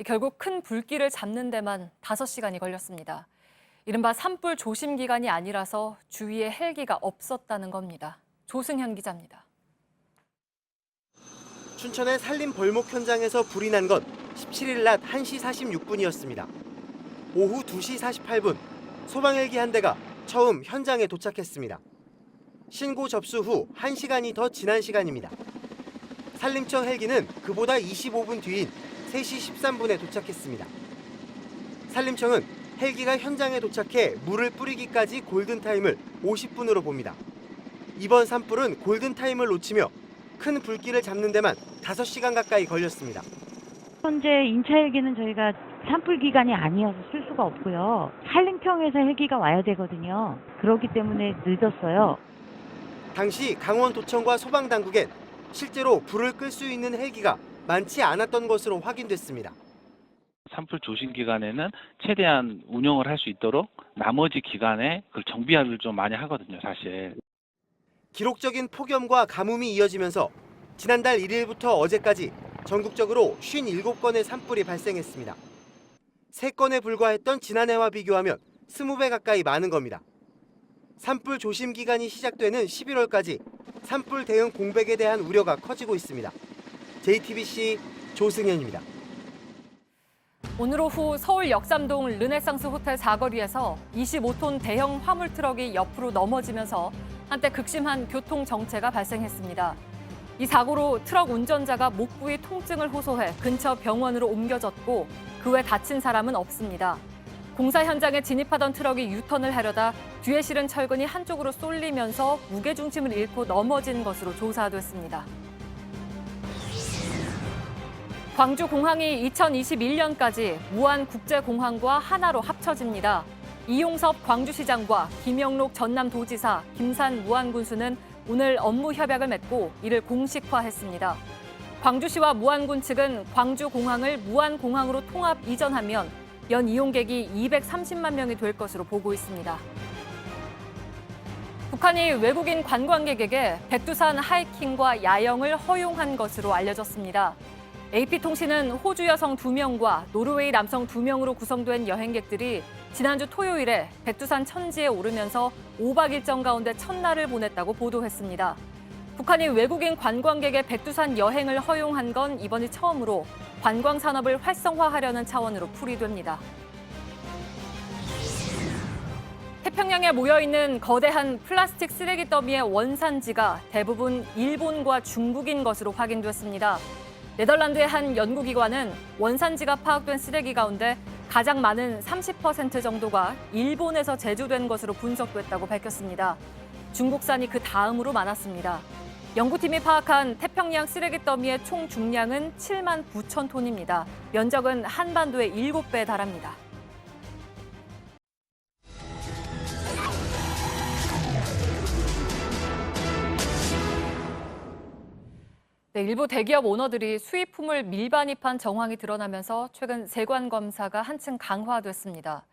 Speaker 5: 결국 큰 불길을 잡는 데만 5시간이 걸렸습니다. 이른바 산불 조심 기간이 아니라서 주위에 헬기가 없었다는 겁니다. 조승현 기자입니다.
Speaker 8: 춘천의 산림 벌목 현장에서 불이 난 건 17일 낮 1시 46분이었습니다. 오후 2시 48분, 소방헬기 한 대가 처음 현장에 도착했습니다. 신고 접수 후 1시간이 더 지난 시간입니다. 산림청 헬기는 그보다 25분 뒤인 3시 13분에 도착했습니다. 산림청은 헬기가 현장에 도착해 물을 뿌리기까지 골든타임을 50분으로 봅니다. 이번 산불은 골든타임을 놓치며 큰 불길을 잡는 데만 5시간 가까이 걸렸습니다.
Speaker 9: 현재 인차 헬기는 저희가 산불 기간이 아니어서 쓸 수가 없고요. 산림청에서 헬기가 와야 되거든요. 그렇기 때문에 늦었어요.
Speaker 8: 당시 강원도청과 소방당국엔 실제로 불을 끌 수 있는 헬기가 많지 않았던 것으로 확인됐습니다.
Speaker 10: 산불 조심 기간에는 최대한 운영을 할 수 있도록 나머지 기간에 그 정비합을 좀 많이 하거든요, 사실.
Speaker 8: 기록적인 폭염과 가뭄이 이어지면서 지난달 1일부터 어제까지 전국적으로 57건의 산불이 발생했습니다. 3건에 불과했던 지난해와 비교하면 20배 가까이 많은 겁니다. 산불 조심 기간이 시작되는 11월까지 산불 대응 공백에 대한 우려가 커지고 있습니다. JTBC 조승현입니다.
Speaker 5: 오늘 오후 서울 역삼동 르네상스 호텔 사거리에서 25톤 대형 화물 트럭이 옆으로 넘어지면서 한때 극심한 교통 정체가 발생했습니다. 이 사고로 트럭 운전자가 목 부위 통증을 호소해 근처 병원으로 옮겨졌고 그 외 다친 사람은 없습니다. 공사 현장에 진입하던 트럭이 유턴을 하려다 뒤에 실은 철근이 한쪽으로 쏠리면서 무게중심을 잃고 넘어진 것으로 조사됐습니다. 광주공항이 2021년까지 무안국제공항과 하나로 합쳐집니다. 이용섭 광주시장과 김영록 전남도지사, 김산 무안군수는 오늘 업무 협약을 맺고 이를 공식화했습니다. 광주시와 무안군 측은 광주공항을 무안공항으로 통합 이전하면 연 이용객이 230만 명이 될 것으로 보고 있습니다. 북한이 외국인 관광객에게 백두산 하이킹과 야영을 허용한 것으로 알려졌습니다. AP통신은 호주 여성 2명과 노르웨이 남성 2명으로 구성된 여행객들이 지난주 토요일에 백두산 천지에 오르면서 5박 일정 가운데 첫날을 보냈다고 보도했습니다. 북한이 외국인 관광객의 백두산 여행을 허용한 건 이번이 처음으로 관광 산업을 활성화하려는 차원으로 풀이됩니다. 태평양에 모여있는 거대한 플라스틱 쓰레기 더미의 원산지가 대부분 일본과 중국인 것으로 확인됐습니다. 네덜란드의 한 연구기관은 원산지가 파악된 쓰레기 가운데 가장 많은 30% 정도가 일본에서 제조된 것으로 분석됐다고 밝혔습니다. 중국산이 그 다음으로 많았습니다. 연구팀이 파악한 태평양 쓰레기 더미의 총 중량은 7만 9천 톤입니다. 면적은 한반도의 7배에 달합니다. 네, 일부 대기업 오너들이 수입품을 밀반입한 정황이 드러나면서 최근 세관 검사가 한층 강화됐습니다.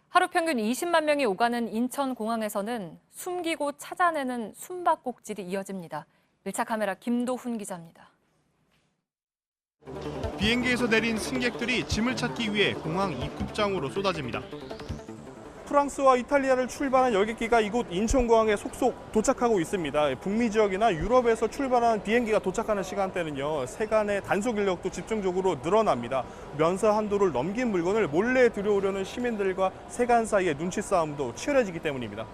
Speaker 5: 하루 평균 20만 명이 오가는 인천공항에서는 숨기고 찾아내는 숨바꼭질이 이어집니다. 밀착 카메라 김도훈 기자입니다.
Speaker 11: 비행기에서 내린 승객들이 짐을 찾기 위해 공항 입국장으로 쏟아집니다. 프랑스와 이탈리아를 출발한 여객기가 이곳 인천공항에 속속 도착하고 있습니다. 북미 지역이나 유럽에서 출발한 비행기가 도착하는 시간대는요, 세간의 단속 인력도 집중적으로 늘어납니다. 면세 한도를 넘긴 물건을 몰래 들여오려는 시민들과 세간 사이의 눈치 싸움도 치열해지기 때문입니다.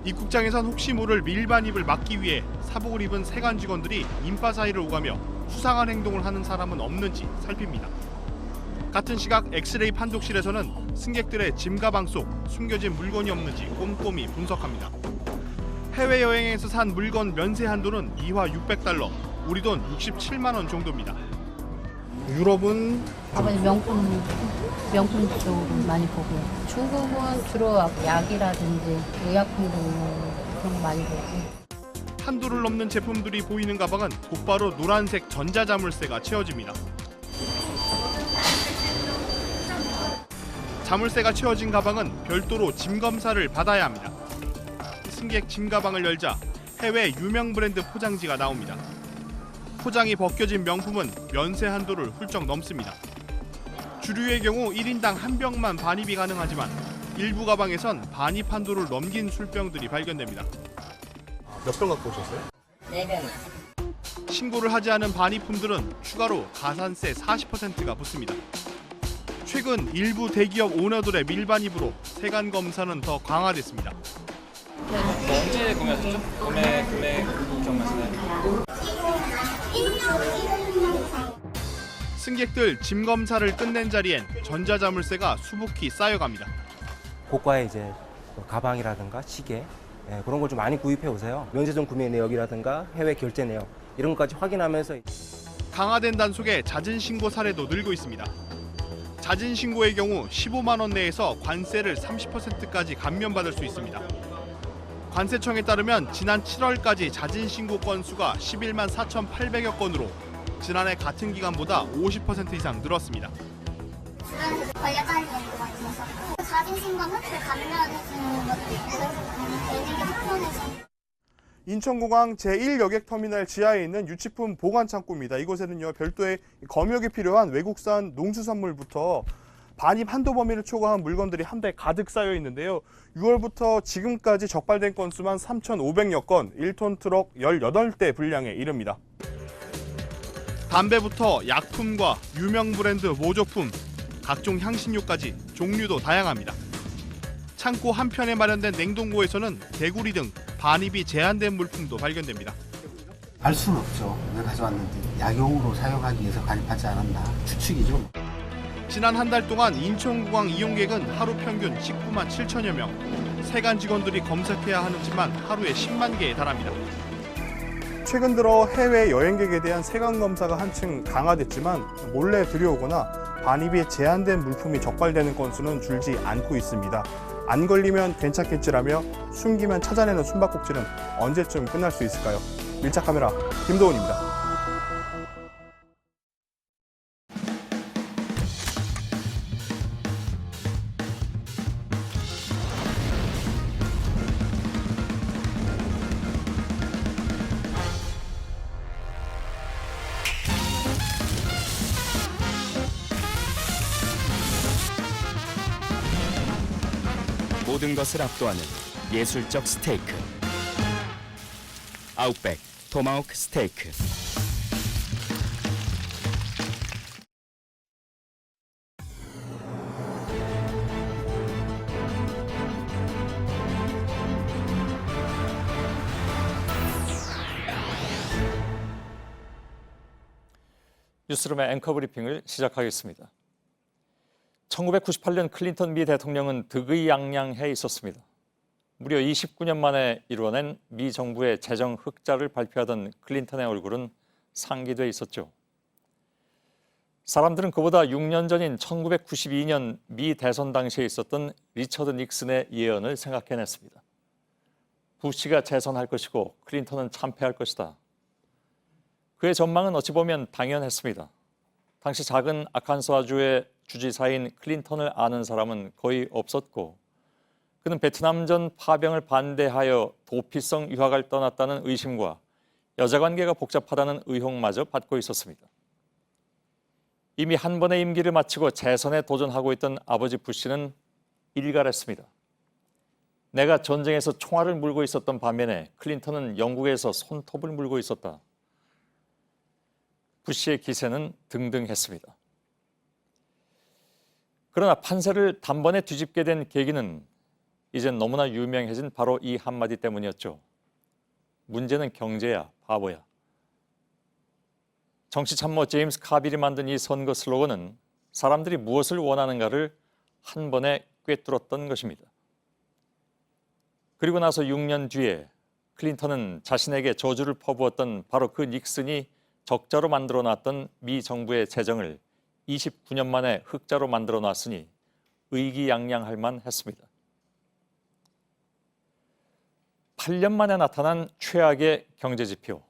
Speaker 11: 입국장에선 혹시 모를 밀반입을 막기 위해 사복을 입은 세관 직원들이 인파 사이를 오가며 수상한 행동을 하는 사람은 없는지 살핍니다. 같은 시각 엑스레이 판독실에서는 승객들의 짐 가방 속 숨겨진 물건이 없는지 꼼꼼히 분석합니다. 해외여행에서 산 물건 면세 한도는 이화 600달러, 우리 돈 67만 원 정도입니다. 유럽은
Speaker 12: 아버지 명품 쪽으로 많이 보고요. 중국은 주로 약이라든지 의약품 그런 거 많이 보고.
Speaker 11: 한도를 넘는 제품들이 보이는 가방은 곧바로 노란색 전자자물쇠가 채워집니다. 자물쇠가 채워진 가방은 별도로 짐 검사를 받아야 합니다. 승객 짐 가방을 열자 해외 유명 브랜드 포장지가 나옵니다. 포장이 벗겨진 명품은 면세 한도를 훌쩍 넘습니다. 주류의 경우 1인당 한 병만 반입이 가능하지만 일부 가방에선 반입 한도를 넘긴 술병들이 발견됩니다. 몇 병 갖고 오셨어요?
Speaker 18: 4병.
Speaker 11: 신고를 하지 않은 반입품들은 추가로 가산세 40%가 붙습니다. 최근 일부 대기업 오너들의 밀반입으로 세관 검사는 더 강화됐습니다.
Speaker 14: 언제 구매하셨죠? 구매 금액 기억나시나요?
Speaker 11: 승객들 짐 검사를 끝낸 자리엔 전자자물쇠가 수북히 쌓여갑니다.
Speaker 24: 고가의 이제 가방이라든가 시계 그런 걸 좀 많이 구입해 오세요. 면세점 구매 내역이라든가 해외 결제 내역 이런 것까지 확인하면서
Speaker 11: 강화된 단속에 잦은 신고 사례도 늘고 있습니다. 잦은 신고의 경우 15만 원 내에서 관세를 30%까지 감면받을 수 있습니다. 관세청에 따르면 지난 7월까지 잦은 신고 건수가 11만 4,800여 건으로 지난해 같은 기간보다 50% 이상 늘었습니다.
Speaker 19: 주변에서 걸려다니는 연구가 있어서 잦은 신고는 그 감면해주는 것도 있고 내는 게 특권해서
Speaker 11: 인천공항 제1여객터미널 지하에 있는 유치품 보관 창고입니다. 이곳에는요, 별도의 검역이 필요한 외국산 농수산물부터 반입 한도 범위를 초과한 물건들이 한데 가득 쌓여 있는데요. 6월부터 지금까지 적발된 건수만 3,500여 건, 1톤 트럭 18대 분량에 이릅니다. 담배부터 약품과 유명 브랜드 모조품, 각종 향신료까지 종류도 다양합니다. 창고 한편에 마련된 냉동고에서는 개구리 등 반입이 제한된 물품도 발견됩니다.
Speaker 25: 알 수는 없죠. 왜 가져왔는지. 약용으로 사용하기 위해서 반입하지 않았나. 추측이죠.
Speaker 11: 지난 한 달 동안 인천공항 이용객은 하루 평균 19만 7천여 명. 세관 직원들이 검색해야 하는 짐만 하루에 10만 개에 달합니다. 최근 들어 해외 여행객에 대한 세관 검사가 한층 강화됐지만 몰래 들여오거나 반입이 제한된 물품이 적발되는 건수는 줄지 않고 있습니다. 안 걸리면 괜찮겠지라며 숨기면 찾아내는 숨바꼭질은 언제쯤 끝날 수 있을까요? 밀착 카메라 김도훈입니다.
Speaker 26: 모든 것을 압도하는 예술적 스테이크. 아웃백 토마호크 스테이크.
Speaker 4: 뉴스룸의 앵커 브리핑을 시작하겠습니다. 1998년 클린턴 미 대통령은 득의양양해 있었습니다. 무려 29년 만에 이루어낸 미 정부의 재정 흑자를 발표하던 클린턴의 얼굴은 상기돼 있었죠. 사람들은 그보다 6년 전인 1992년 미 대선 당시에 있었던 리처드 닉슨의 예언을 생각해냈습니다. 부시가 재선할 것이고 클린턴은 참패할 것이다. 그의 전망은 어찌 보면 당연했습니다. 당시 작은 아칸소아주의 주지사인 클린턴을 아는 사람은 거의 없었고 그는 베트남전 파병을 반대하여 도피성 유학을 떠났다는 의심과 여자관계가 복잡하다는 의혹마저 받고 있었습니다. 이미 한 번의 임기를 마치고 재선에 도전하고 있던 아버지 부시는 일갈했습니다. 내가 전쟁에서 총알을 물고 있었던 반면에 클린턴은 영국에서 손톱을 물고 있었다. 부시의 기세는 등등했습니다. 그러나 판세를 단번에 뒤집게 된 계기는 이젠 너무나 유명해진 바로 이 한마디 때문이었죠. 문제는 경제야, 바보야. 정치 참모 제임스 카빌이 만든 이 선거 슬로건은 사람들이 무엇을 원하는가를 한 번에 꿰뚫었던 것입니다. 그리고 나서 6년 뒤에 클린턴은 자신에게 저주를 퍼부었던 바로 그 닉슨이 적자로 만들어 놨던 미 정부의 재정을 29년 만에 흑자로 만들어 놨으니 의기양양할 만했습니다. 8년 만에 나타난 최악의 경제지표,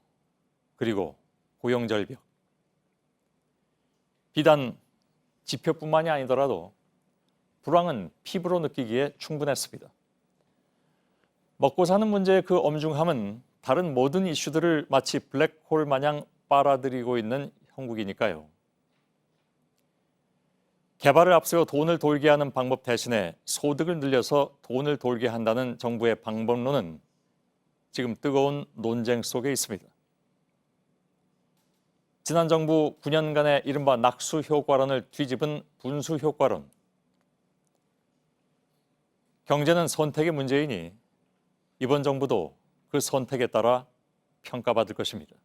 Speaker 4: 그리고 고용절벽. 비단 지표뿐만이 아니더라도 불황은 피부로 느끼기에 충분했습니다. 먹고 사는 문제의 그 엄중함은 다른 모든 이슈들을 마치 블랙홀 마냥 빨아들이고 있는 형국이니까요. 개발을 앞세워 돈을 돌게 하는 방법 대신에 소득을 늘려서 돈을 돌게 한다는 정부의 방법론은 지금 뜨거운 논쟁 속에 있습니다. 지난 정부 9년간의 이른바 낙수 효과론을 뒤집은 분수 효과론. 경제는 선택의 문제이니 이번 정부도 그 선택에 따라 평가받을 것입니다.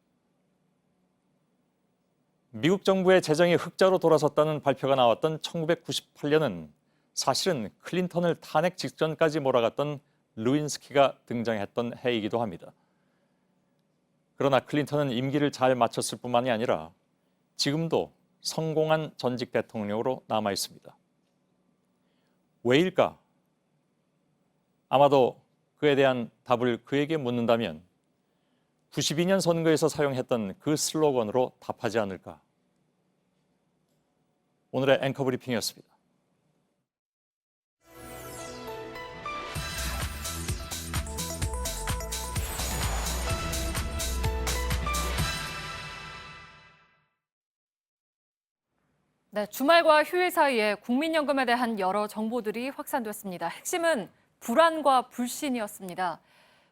Speaker 4: 미국 정부의 재정이 흑자로 돌아섰다는 발표가 나왔던 1998년은 사실은 클린턴을 탄핵 직전까지 몰아갔던 루인스키가 등장했던 해이기도 합니다. 그러나 클린턴은 임기를 잘 마쳤을 뿐만이 아니라 지금도 성공한 전직 대통령으로 남아 있습니다. 왜일까? 아마도 그에 대한 답을 그에게 묻는다면 92년 선거에서 사용했던 그 슬로건으로 답하지 않을까. 오늘의 앵커 브리핑이었습니다.
Speaker 5: 네, 주말과 휴일 사이에 국민연금에 대한 여러 정보들이 확산됐습니다. 핵심은 불안과 불신이었습니다.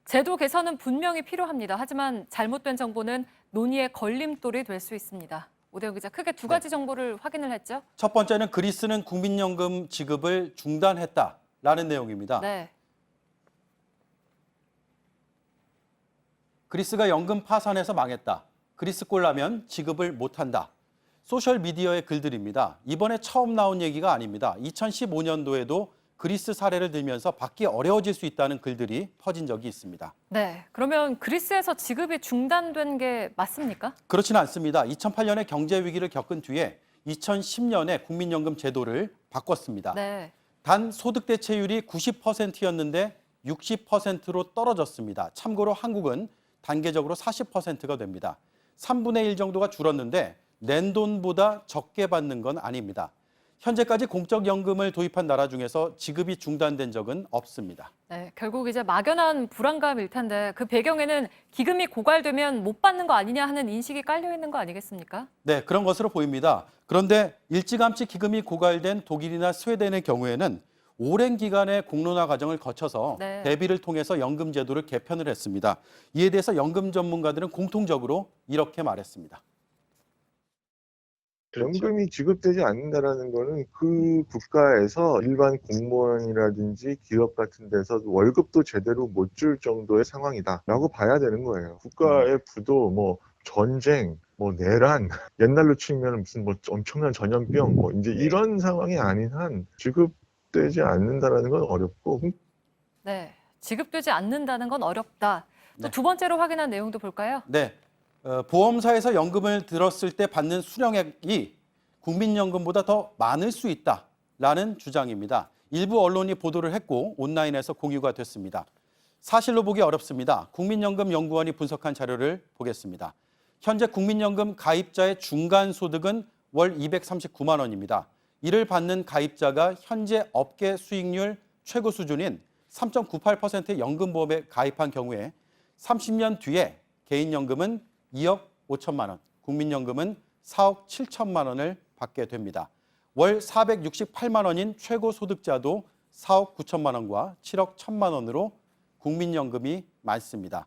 Speaker 5: 제도 개선은 분명히 필요합니다. 하지만 잘못된 정보는 논의의 걸림돌이 될 수 있습니다. 오대영 기자, 크게 두 가지 정보를 확인을 했죠.
Speaker 1: 첫 번째는 그리스는 국민연금 지급을 중단했다라는 내용입니다.
Speaker 5: 네.
Speaker 1: 그리스가 연금 파산해서 망했다. 그리스 꼴라면 지급을 못한다. 소셜미디어의 글들입니다. 이번에 처음 나온 얘기가 아닙니다. 2015년도에도 그리스 사례를 들면서 받기 어려워질 수 있다는 글들이 퍼진 적이 있습니다.
Speaker 5: 네, 그러면 그리스에서 지급이 중단된 게 맞습니까?
Speaker 1: 그렇지는 않습니다. 2008년에 경제 위기를 겪은 뒤에 2010년에 국민연금 제도를 바꿨습니다.
Speaker 5: 네.
Speaker 1: 단 소득 대체율이 90%였는데 60%로 떨어졌습니다. 참고로 한국은 단계적으로 40%가 됩니다. 3분의 1 정도가 줄었는데 낸 돈보다 적게 받는 건 아닙니다. 현재까지 공적연금을 도입한 나라 중에서 지급이 중단된 적은 없습니다.
Speaker 5: 네, 결국 이제 막연한 불안감일 텐데 그 배경에는 기금이 고갈되면 못 받는 거 아니냐 하는 인식이 깔려 있는 거 아니겠습니까?
Speaker 1: 네, 그런 것으로 보입니다. 그런데 일찌감치 기금이 고갈된 독일이나 스웨덴의 경우에는 오랜 기간의 공론화 과정을 거쳐서
Speaker 5: 네.
Speaker 1: 대비를 통해서 연금 제도를 개편을 했습니다. 이에 대해서 연금 전문가들은 공통적으로 이렇게 말했습니다.
Speaker 2: 연금이 지급되지 않는다라는 거는 그 국가에서 일반 공무원이라든지 기업 같은 데서 월급도 제대로 못 줄 정도의 상황이다라고 봐야 되는 거예요. 국가의 부도 뭐 전쟁, 뭐 내란, 옛날로 치면 무슨 뭐 엄청난 전염병, 뭐 이제 이런 상황이 아닌 한 지급되지 않는다라는 건 어렵고.
Speaker 5: 네, 지급되지 않는다는 건 어렵다. 또 두 번째로 확인한 내용도 볼까요?
Speaker 1: 네. 보험사에서 연금을 들었을 때 받는 수령액이 국민연금보다 더 많을 수 있다라는 주장입니다. 일부 언론이 보도를 했고 온라인에서 공유가 됐습니다. 사실로 보기 어렵습니다. 국민연금연구원이 분석한 자료를 보겠습니다. 현재 국민연금 가입자의 중간 소득은 월 239만 원입니다. 이를 받는 가입자가 현재 업계 수익률 최고 수준인 3.98%의 연금보험에 가입한 경우에 30년 뒤에 개인연금은 2억 5천만 원, 국민연금은 4억 7천만 원을 받게 됩니다. 월 468만 원인 최고 소득자도 4억 9천만 원과 7억 1천만 원으로 국민연금이 많습니다.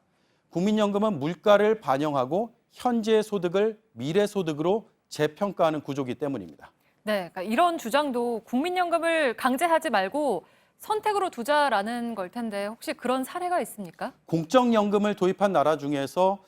Speaker 1: 국민연금은 물가를 반영하고 현재의 소득을 미래 소득으로 재평가하는 구조이기 때문입니다.
Speaker 5: 네, 그러니까 이런 주장도 국민연금을 강제하지 말고 선택으로 두자라는 걸 텐데 혹시 그런 사례가 있습니까?
Speaker 1: 공적연금을 도입한 나라 중에서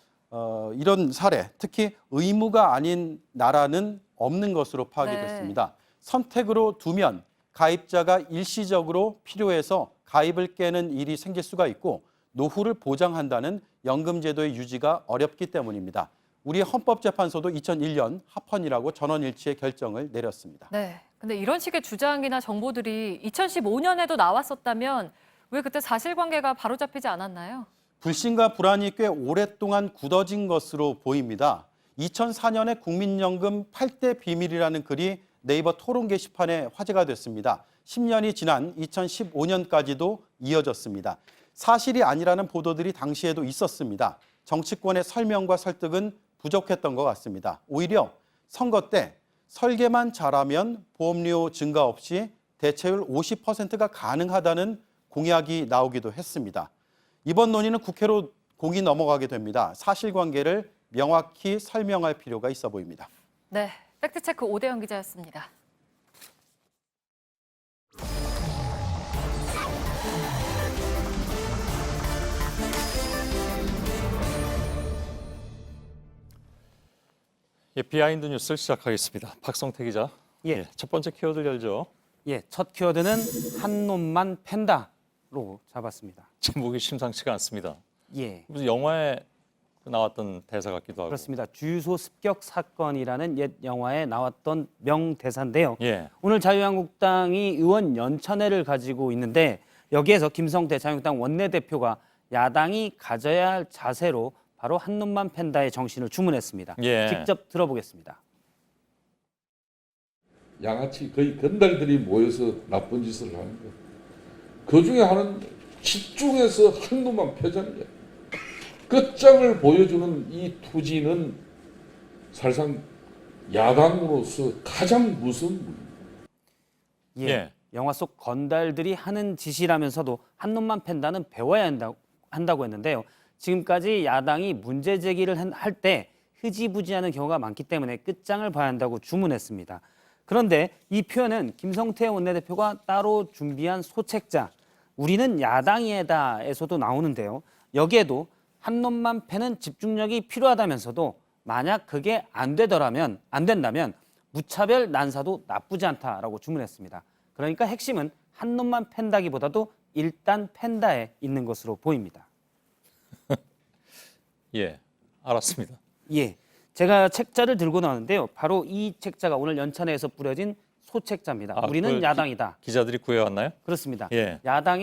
Speaker 1: 이런 사례, 특히 의무가 아닌 나라는 없는 것으로 파악이
Speaker 5: 네.
Speaker 1: 됐습니다. 선택으로 두면 가입자가 일시적으로 필요해서 가입을 깨는 일이 생길 수가 있고 노후를 보장한다는 연금제도의 유지가 어렵기 때문입니다. 우리 헌법재판소도 2001년 합헌이라고 전원일치의 결정을 내렸습니다.
Speaker 5: 네, 근데 이런 식의 주장이나 정보들이 2015년에도 나왔었다면 왜 그때 사실관계가 바로잡히지 않았나요?
Speaker 1: 불신과 불안이 꽤 오랫동안 굳어진 것으로 보입니다. 2004년에 국민연금 8대 비밀이라는 글이 네이버 토론 게시판에 화제가 됐습니다. 10년이 지난 2015년까지도 이어졌습니다. 사실이 아니라는 보도들이 당시에도 있었습니다. 정치권의 설명과 설득은 부족했던 것 같습니다. 오히려 선거 때 설계만 잘하면 보험료 증가 없이 대체율 50%가 가능하다는 공약이 나오기도 했습니다. 이번 논의는 국회로 공이 넘어가게 됩니다. 사실관계를 명확히 설명할 필요가 있어 보입니다.
Speaker 5: 네, 팩트체크 오대영 기자였습니다.
Speaker 4: 예, 비하인드 뉴스를 시작하겠습니다. 박성태 기자.
Speaker 7: 예.
Speaker 4: 첫 번째 키워드 열죠.
Speaker 7: 예, 첫 키워드는 한 놈만 팬다로 잡았습니다.
Speaker 4: 제목이 심상치가 않습니다.
Speaker 7: 예.
Speaker 4: 무슨 영화에 나왔던 대사 같기도 하고.
Speaker 7: 그렇습니다. 주유소 습격 사건이라는 옛 영화에 나왔던 명대사인데요.
Speaker 4: 예.
Speaker 7: 오늘 자유한국당이 의원 연찬회를 가지고 있는데 여기에서 김성태 자유한국당 원내대표가 야당이 가져야 할 자세로 바로 한 놈만 팬다의 정신을 주문했습니다.
Speaker 4: 예.
Speaker 7: 직접 들어보겠습니다.
Speaker 13: 양아치 거의 건달들이 모여서 나쁜 짓을 하는 거. 그 중에 하나는 집중해서 한 놈만 펴자는 끝장을 보여주는 이 투지는 사실상 야당으로서 가장 무서운 문제입니다.
Speaker 7: 예. 영화 속 건달들이 하는 짓이라면서도 한 놈만 팬다는 배워야 한다고 했는데요. 지금까지 야당이 문제 제기를 할 때 흐지부지하는 경우가 많기 때문에 끝장을 봐야 한다고 주문했습니다. 그런데 이 표현은 김성태 원내대표가 따로 준비한 소책자 우리는 야당이다에서도 나오는데요. 여기에도 한 놈만 패는 집중력이 필요하다면서도 만약 그게 안 된다면 무차별 난사도 나쁘지 않다라고 주문했습니다. 그러니까 핵심은 한 놈만 팬다기보다도 일단 팬다에 있는 것으로 보입니다.
Speaker 4: 예, 알았습니다.
Speaker 7: 예, 제가 책자를 들고 나왔는데요. 바로 이 책자가 오늘 연찬회에서 뿌려진 소책자입니다. 우리는 야당이다.
Speaker 4: 기자들이 구해왔나요?
Speaker 7: 그렇습니다.
Speaker 4: 예.
Speaker 7: 야당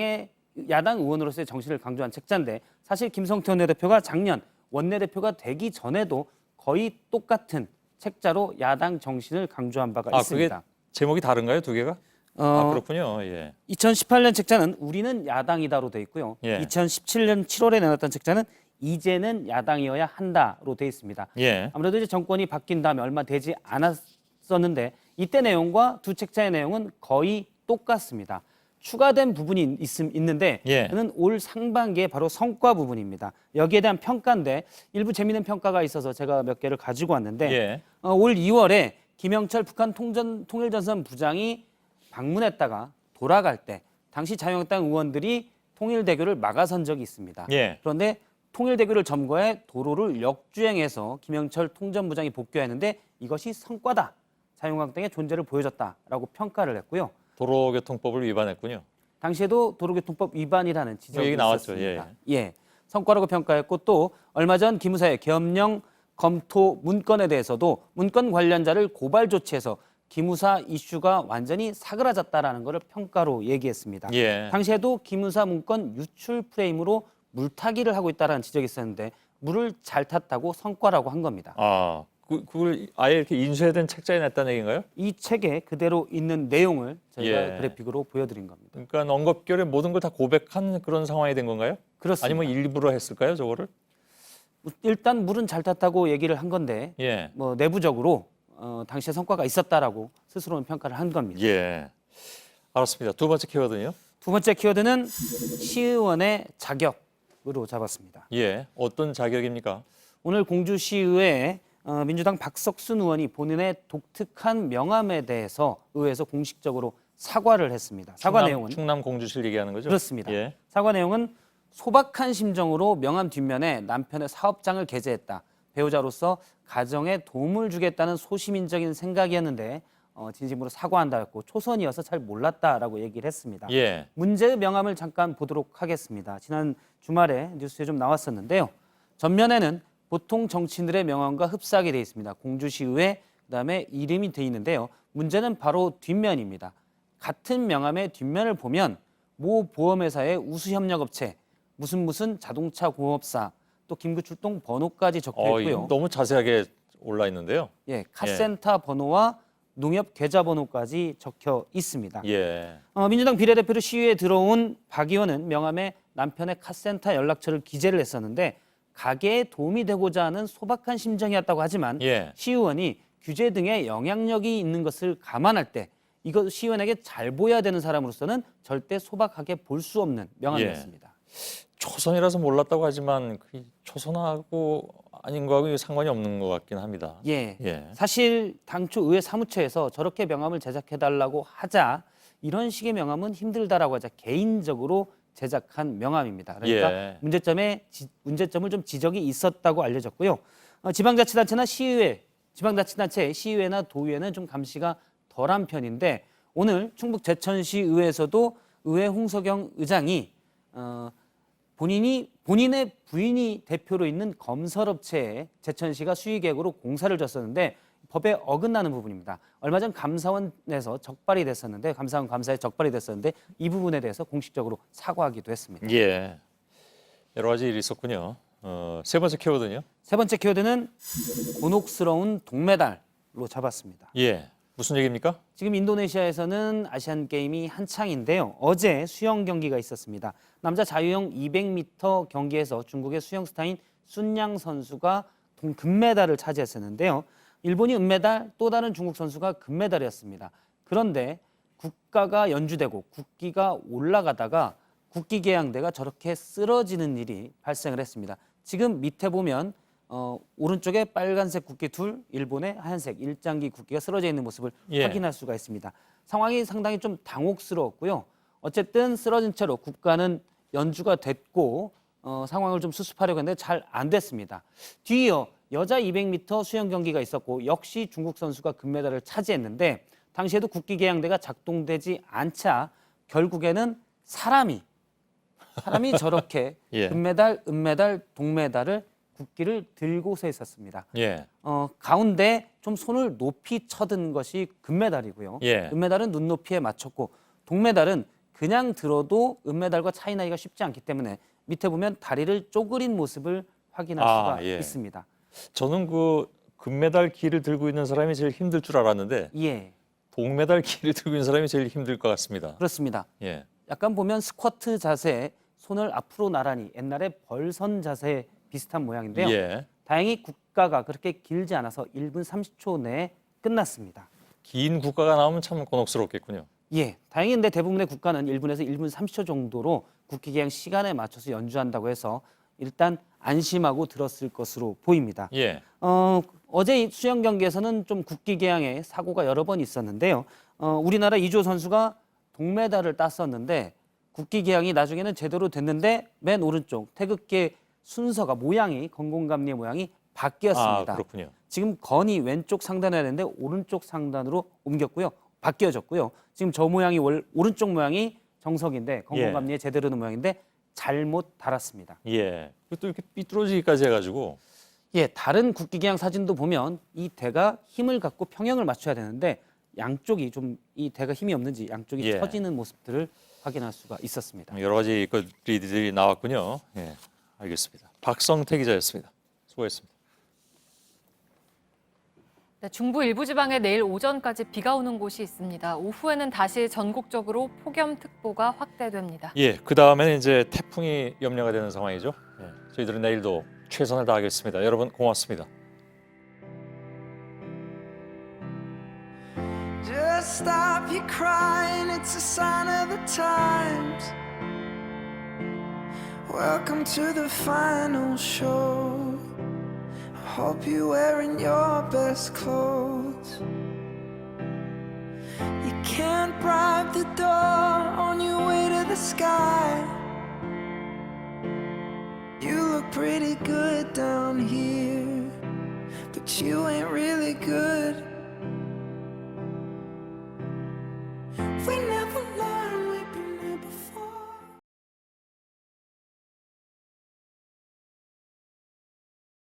Speaker 7: 의원으로서의 정신을 강조한 책자인데 사실 김성태 원내대표가 작년 원내대표가 되기 전에도 거의 똑같은 책자로 야당 정신을 강조한 바가 있습니다.
Speaker 4: 그게 제목이 다른가요, 두 개가? 그렇군요. 예.
Speaker 7: 2018년 책자는 우리는 야당이다로 돼 있고요.
Speaker 4: 예.
Speaker 7: 2017년 7월에 내놨던 책자는 이제는 야당이어야 한다로 돼 있습니다.
Speaker 4: 예.
Speaker 7: 아무래도 이제 정권이 바뀐 다음에 얼마 되지 않았었는데 이때 내용과 두 책자의 내용은 거의 똑같습니다. 추가된 부분이 있는데 그는 올 상반기에 바로 성과 부분입니다. 여기에 대한 평가인데 일부 재미있는 평가가 있어서 제가 몇 개를 가지고 왔는데 올 2월에 김영철 북한 통일전선 부장이 방문했다가 돌아갈 때 당시 자유한국당 의원들이 통일대교를 막아선 적이 있습니다. 그런데 통일대교를 점거해 도로를 역주행해서 김영철 통전부장이 복귀했는데 이것이 성과다. 자유한국당의 존재를 보여줬다라고 평가를 했고요.
Speaker 4: 도로교통법을 위반했군요.
Speaker 7: 당시에도 도로교통법 위반이라는 지적이
Speaker 4: 얘기 나왔죠.
Speaker 7: 있었습니다. 예, 성과라고 평가했고 또 얼마 전 기무사의 겸령 검토 문건에 대해서도 문건 관련자를 고발 조치해서 기무사 이슈가 완전히 사그라졌다라는 것을 평가로 얘기했습니다. 당시에도 기무사 문건 유출 프레임으로 물타기를 하고 있다는 지적이 있었는데 물을 잘 탔다고 성과라고 한 겁니다.
Speaker 4: 그걸 아예 이렇게 인쇄된 책자에 냈다는 얘기인가요?
Speaker 7: 이 책에 그대로 있는 내용을 저희가 그래픽으로 보여드린 겁니다.
Speaker 4: 그러니까 언급결에 모든 걸 다 고백한 그런 상황이 된 건가요?
Speaker 7: 그렇습니다.
Speaker 4: 아니면 일부러 했을까요, 저거를?
Speaker 7: 일단 물은 잘 탔다고 얘기를 한 건데 뭐 내부적으로 당시에 성과가 있었다라고 스스로는 평가를 한 겁니다.
Speaker 4: 예, 알았습니다. 두 번째 키워드는요?
Speaker 7: 두 번째 키워드는 시의원의 자격으로 잡았습니다.
Speaker 4: 예, 어떤 자격입니까?
Speaker 7: 오늘 공주시의회 민주당 박석순 의원이 본인의 독특한 명함에 대해서 의회에서 공식적으로 사과를 했습니다. 사과 내용은
Speaker 4: 충남 공주시를 얘기하는 거죠?
Speaker 7: 그렇습니다.
Speaker 4: 예.
Speaker 7: 사과 내용은 소박한 심정으로 명함 뒷면에 남편의 사업장을 게재했다. 배우자로서 가정에 도움을 주겠다는 소시민적인 생각이었는데 진심으로 사과한다였고 초선이어서 잘 몰랐다라고 얘기를 했습니다.
Speaker 4: 예.
Speaker 7: 문제의 명함을 잠깐 보도록 하겠습니다. 지난 주말에 뉴스에 좀 나왔었는데요. 전면에는 보통 정치인들의 명함과 흡사하게 되어 있습니다. 공주시의회 그다음에 이름이 되어 있는데요. 문제는 바로 뒷면입니다. 같은 명함의 뒷면을 보면 모 보험회사의 우수협력업체, 무슨 자동차 공업사, 또 김구출동 번호까지 적혀 있고요.
Speaker 4: 너무 자세하게 올라 있는데요.
Speaker 7: 예, 카센터 번호와 농협 계좌 번호까지 적혀 있습니다.
Speaker 4: 예.
Speaker 7: 민주당 비례대표로 시위에 들어온 박 의원은 명함에 남편의 카센터 연락처를 기재를 했었는데 가게에 도움이 되고자 하는 소박한 심정이었다고 하지만
Speaker 4: 예.
Speaker 7: 시의원이 규제 등의 영향력이 있는 것을 감안할 때 이것 시의원에게 잘 보여야 되는 사람으로서는 절대 소박하게 볼 수 없는 명함이었습니다.
Speaker 4: 초선이라서 몰랐다고 하지만 그 초선하고 아닌 거하고 상관이 없는 것 같긴 합니다.
Speaker 7: 예.
Speaker 4: 예.
Speaker 7: 사실 당초 의회 사무처에서 저렇게 명함을 제작해달라고 하자 이런 식의 명함은 힘들다라고 하자 개인적으로 제작한 명함입니다. 그러니까
Speaker 4: 예.
Speaker 7: 문제점을 좀 지적이 있었다고 알려졌고요. 지방자치단체나 시의회, 지방자치단체, 시의회나 도의회는 좀 감시가 덜한 편인데 오늘 충북 제천시 의회에서도 의회 홍석영 의장이 본인의 부인이 대표로 있는 건설업체에 제천시가 수의계획으로 공사를 줬었는데 법에 어긋나는 부분입니다. 얼마 전 감사원에서 적발이 됐었는데 감사원 감사에 적발이 됐었는데 이 부분에 대해서 공식적으로 사과하기도 했습니다.
Speaker 4: 예. 여러 가지 일이 있었군요. 세 번째 키워드는요?
Speaker 7: 세 번째 키워드는 곤혹스러운 동메달로 잡았습니다.
Speaker 4: 예. 무슨 얘기입니까?
Speaker 7: 지금 인도네시아에서는 아시안 게임이 한창인데요. 어제 수영 경기가 있었습니다. 남자 자유형 200m 경기에서 중국의 수영 스타인 순양 선수가 금메달을 차지했었는데요. 일본이 은메달, 또 다른 중국 선수가 금메달이었습니다. 그런데 국가가 연주되고 국기가 올라가다가 국기 개양대가 저렇게 쓰러지는 일이 발생을 했습니다. 지금 밑에 보면 오른쪽에 빨간색 국기 둘, 일본의 하얀색 일장기 국기가 쓰러져 있는 모습을 확인할 수가 있습니다. 상황이 상당히 좀 당혹스러웠고요. 어쨌든 쓰러진 채로 국가는 연주가 됐고 상황을 좀 수습하려고 했는데 잘 안 됐습니다. 뒤이어 여자 200m 수영 경기가 있었고 역시 중국 선수가 금메달을 차지했는데 당시에도 국기 개양대가 작동되지 않자 결국에는 사람이 저렇게 금메달, 은메달, 동메달을 국기를 들고 서 있었습니다.
Speaker 4: 예.
Speaker 7: 가운데 좀 손을 높이 쳐든 것이 금메달이고요. 은메달은 눈높이에 맞췄고 동메달은 그냥 들어도 은메달과 차이 나기가 쉽지 않기 때문에 밑에 보면 다리를 쪼그린 모습을 확인할 수가 있습니다.
Speaker 4: 저는 그 금메달 기를 들고 있는 사람이 제일 힘들 줄 알았는데 동메달 기를 들고 있는 사람이 제일 힘들 것 같습니다.
Speaker 7: 그렇습니다.
Speaker 4: 예.
Speaker 7: 약간 보면 스쿼트 자세, 손을 앞으로 나란히 옛날에 벌선 자세 비슷한 모양인데요. 다행히 국가가 그렇게 길지 않아서 1분 30초 내에 끝났습니다.
Speaker 4: 긴 국가가 나오면 참 곤혹스럽겠군요.
Speaker 7: 예, 다행히 근데 대부분의 국가는 1분에서 1분 30초 정도로 국기 개양 시간에 맞춰서 연주한다고 해서 일단 안심하고 들었을 것으로 보입니다. 어제 수영 경기에서는 좀 국기 개양에 사고가 여러 번 있었는데요. 우리나라 이조 선수가 동메달을 땄었는데 국기 개양이 나중에는 제대로 됐는데 맨 오른쪽 태극기의 순서가 모양이 건공감리의 모양이 바뀌었습니다.
Speaker 4: 그렇군요.
Speaker 7: 지금 건이 왼쪽 상단에 해야 되는데 오른쪽 상단으로 옮겼고요. 바뀌어졌고요. 지금 저 모양이 오른쪽 모양이 정석인데 건공감리에 제대로 된 모양인데 잘못 달았습니다.
Speaker 4: 또 이렇게 삐뚤어지기까지 해가지고.
Speaker 7: 다른 국기 개양 사진도 보면 이 대가 힘을 갖고 평형을 맞춰야 되는데 양쪽이 좀 이 대가 힘이 없는지 양쪽이 처지는 모습들을 확인할 수가 있었습니다.
Speaker 4: 여러 가지 글들이 나왔군요. 알겠습니다. 박성태 기자였습니다. 수고했습니다.
Speaker 5: 네, 중부 일부 지방에 내일 오전까지 비가 오는 곳이 있습니다. 오후에는 다시 전국적으로 폭염특보가 확대됩니다.
Speaker 4: 그 다음에는 이제 태풍이 염려가 되는 상황이죠. 저희들은 내일도 최선을 다하겠습니다. 여러분 고맙습니다.
Speaker 6: stop you crying, it's a sign of the times. Welcome to the final show. I hope you're wearing your best clothes. You can't bribe the door on your way to the sky. You look pretty good down here, but you ain't really good